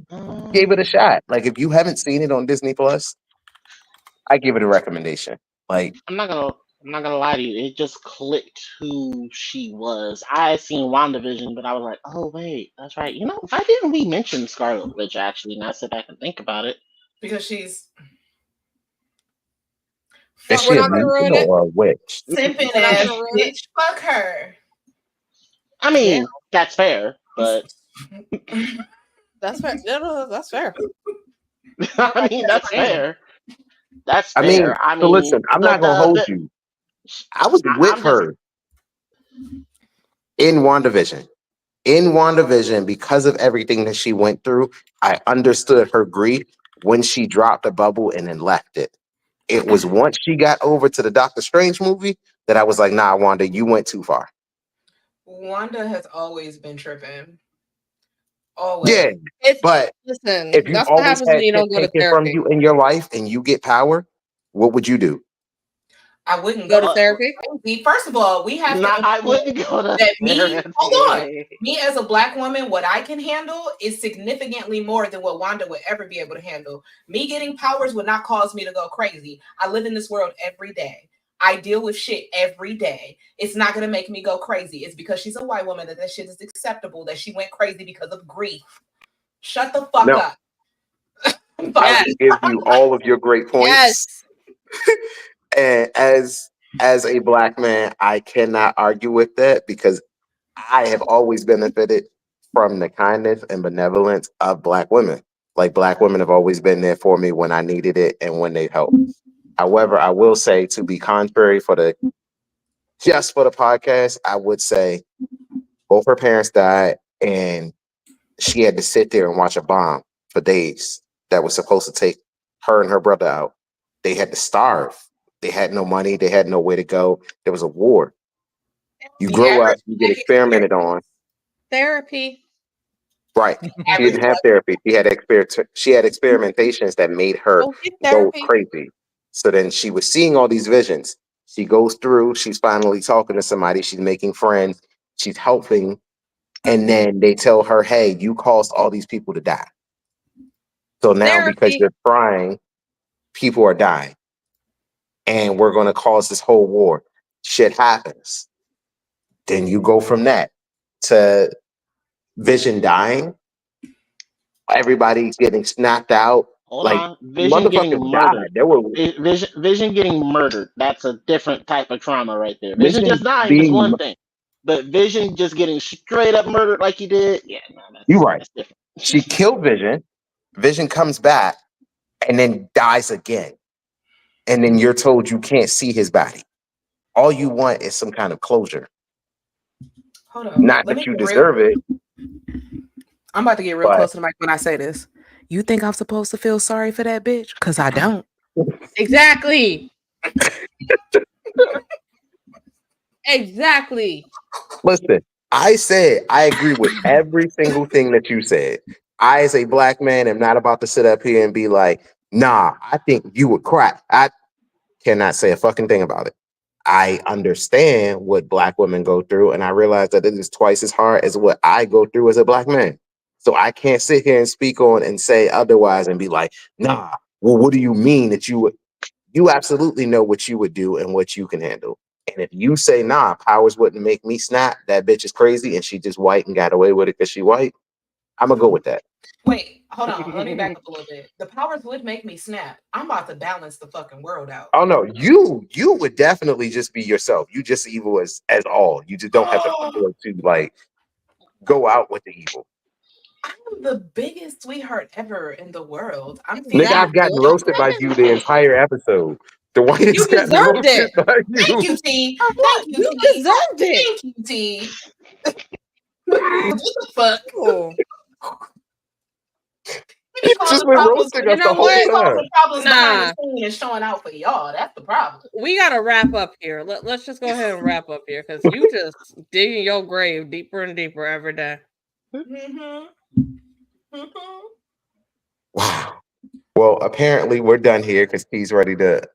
gave it a shot. Like if you haven't seen it on Disney Plus, I give it a recommendation. Like I'm not gonna lie to you. It just clicked who she was. I had seen WandaVision, but I was like, oh wait, that's right. You know, why didn't we mention Scarlet Witch actually? Now I sit back and think about it. Because she's is she We're a not gonna ruin mutant it. or a witch? simping We're not ass gonna ruin it. bitch. Fuck her. I mean, that's fair, but That's fair. No, that's fair. I mean, that's fair. That's I fair. mean, so listen, I'm not gonna hold you. I was with her in WandaVision. In WandaVision, because of everything that she went through, I understood her grief when she dropped a bubble and then left it. It was once she got over to the Doctor Strange movie that I was like, nah, Wanda, you went too far. Wanda has always been tripping. Always. Yeah, but Listen, if you that's what always happens had when you don't shit go to taken from therapy. you in your life and you get power, what would you do? I wouldn't Go to therapy. First of all, we have to. I wouldn't go to that me. therapy. Hold on. Me as a black woman, what I can handle is significantly more than what Wanda would ever be able to handle. Me getting powers would not cause me to go crazy. I live in this world every day. I deal with shit every day. It's not going to make me go crazy. It's because she's a white woman that shit is acceptable, that she went crazy because of grief. Shut the fuck up. I will give you all of your great points. Yes. And as a black man, I cannot argue with that because I have always benefited from the kindness and benevolence of black women. Like Black women have always been there for me when I needed it and when they helped. However, I will say, to be contrary for the podcast, I would say both her parents died and she had to sit there and watch a bomb for days that was supposed to take her and her brother out. They had to starve. They had no money. They had nowhere to go. There was a war. You grow up, you get experimented on. Therapy. Right. She didn't have therapy. She had experimentations that made her go crazy. So then she was seeing all these visions. She goes through, she's finally talking to somebody, she's making friends, she's helping, and then they tell her, hey, you caused all these people to die. So now because you're crying, people are dying. And we're going to cause this whole war. Shit happens. Then you go from that to Vision dying. Everybody's getting snapped out. Hold on. Vision getting murdered. There were Vision getting murdered. That's a different type of trauma right there. Vision just dying is one thing. But Vision just getting straight up murdered like he did, yeah, no, you're right. That's different. She killed Vision. Vision comes back and then dies again. And then you're told you can't see his body. All you want is some kind of closure. Hold on. Not that you deserve it. I'm about to get real close to the mic when I say this. You think I'm supposed to feel sorry for that bitch? Because I don't. Exactly. Exactly. Listen, I said I agree with every single thing that you said. I, as a Black man, am not about to sit up here and be like, nah, I think you would crack. I cannot say a fucking thing about it. I understand what Black women go through, and I realize that it is twice as hard as what I go through as a Black man. So I can't sit here and speak on and say otherwise and be like, nah, well, what do you mean that you would? You absolutely know what you would do and what you can handle. And if you say, nah, Powers wouldn't make me snap, that bitch is crazy and she just white and got away with it because she white, I'm going to go with that. Wait, hold on. Let me back up a little bit. The Powers would make me snap. I'm about to balance the fucking world out. Oh, no, you would definitely just be yourself. You just evil as all. You just don't have the power to, like, go out with the evil. I'm the biggest sweetheart ever in the world. Nigga, I've gotten roasted by you the entire episode. The whitest gotten roasted by you. Thank you, T. Thank you, You deserved it. Thank you, T. What the fuck? Oh. You just been roasting us the whole time. Problems behind the scene and showing out for y'all. That's the problem. We gotta wrap up here. Let's just go ahead and wrap up here because you just digging your grave deeper and deeper every day. Mm-hmm. Mm-hmm. Wow. Well, apparently we're done here because he's ready to.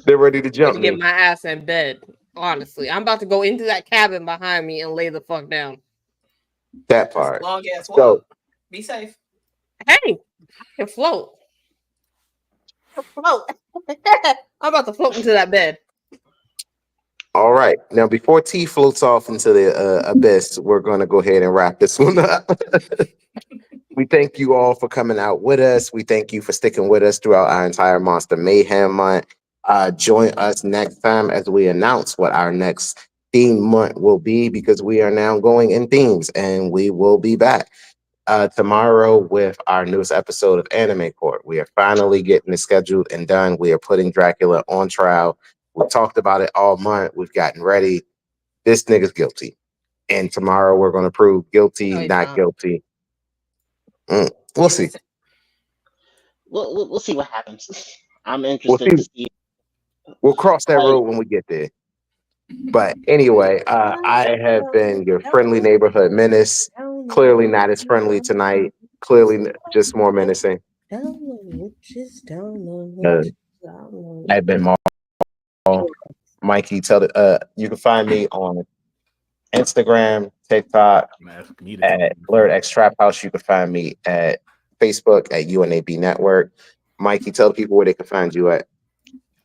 They're ready to jump. Get my ass in bed. Honestly, I'm about to go into that cabin behind me and lay the fuck down. That part. Long ass walk. So, be safe. Hey, I can float. I'm about to float into that bed. All right. Now, before T floats off into the abyss, we're going to go ahead and wrap this one up. We thank you all for coming out with us. We thank you for sticking with us throughout our entire Monster Mayhem Month. Join us next time as we announce what our next theme month will be, because we are now going in themes, and we will be back tomorrow with our newest episode of Anime Court. We are finally getting it scheduled and done. We are putting Dracula on trial. We talked about it all month. We've gotten ready. This nigga's guilty. And tomorrow we're going to prove guilty, not guilty. We'll see. We'll see what happens. I'm interested to see. We'll cross that road when we get there. But anyway, I have been your friendly neighborhood menace. Clearly not as friendly tonight. Clearly just more menacing. I've been Mikey. You can find me on Instagram, TikTok at BlerdxTrapHouse. You can find me at Facebook at UNAB Network. Mikey, tell people where they can find you at.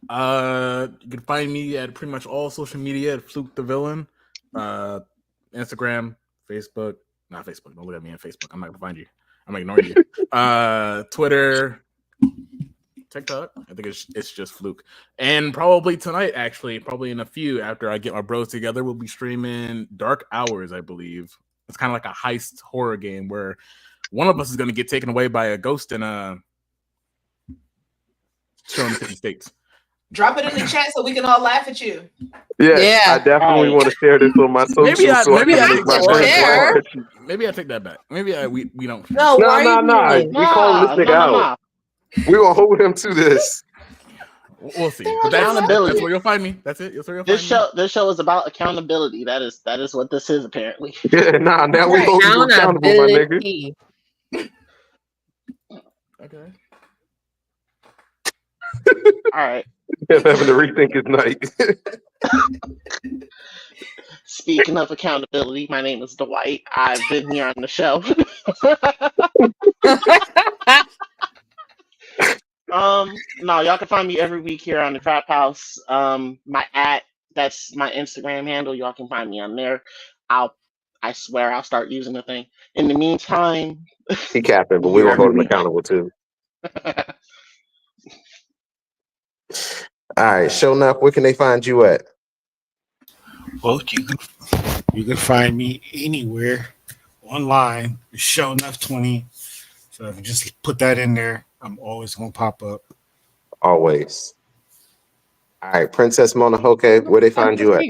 You can find me at pretty much all social media at Fluke the Villain. Instagram, Facebook, not Facebook. Don't look at me on Facebook. I'm not gonna find you. I'm ignoring you. Twitter, TikTok. I think it's just Fluke. And probably tonight, actually, probably in a few after I get my bros together, we'll be streaming Dark Hours, I believe. It's kind of like a heist horror game where one of us is gonna get taken away by a ghost and showing 50 states. Drop it in the chat so we can all laugh at you. Yes, I definitely want to share this on my socials. Maybe I make my friends laugh at you. Maybe I take that back. Maybe we don't. No, No. We calling this nigga out. We gonna hold him to this. We'll see. But that's where you'll find me. That's it. This show is about accountability. That is what this is apparently. Yeah, now we hold you accountable, my nigga. Okay. All right. Having to rethink his night. Speaking of accountability, my name is Dwight. I've been here on the show. No, y'all can find me every week here on the Trap House. That's my Instagram handle. Y'all can find me on there. I swear I'll start using the thing. In the meantime, he capping, but we gonna hold him accountable too. All right, show enough. Where can they find you at? Well, you can find me anywhere online. Show enough 20. So if you just put that in there, I'm always gonna pop up. Always. All right, Princess Monohoke, where they find you at?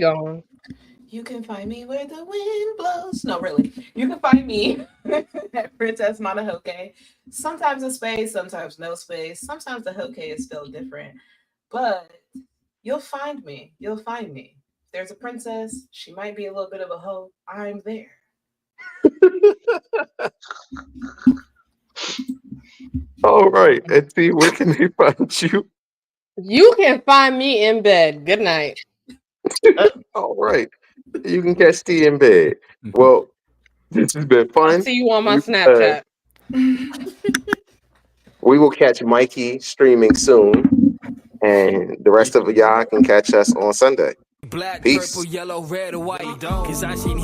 You can find me where the wind blows. No, really. You can find me at Princess Monohoke. Sometimes a space, sometimes no space. Sometimes the Hoke is spelled different. But you'll find me. You'll find me. If there's a princess, she might be a little bit of a hoe. I'm there. All right. And T, where can they find you? You can find me in bed. Good night. All right. You can catch T in bed. Well, this has been fun. I'll see you on my Snapchat. We will catch Mikey streaming soon. And the rest of y'all can catch us on Sunday. Black, Peace. purple, yellow, red, or white. 'Cause I seen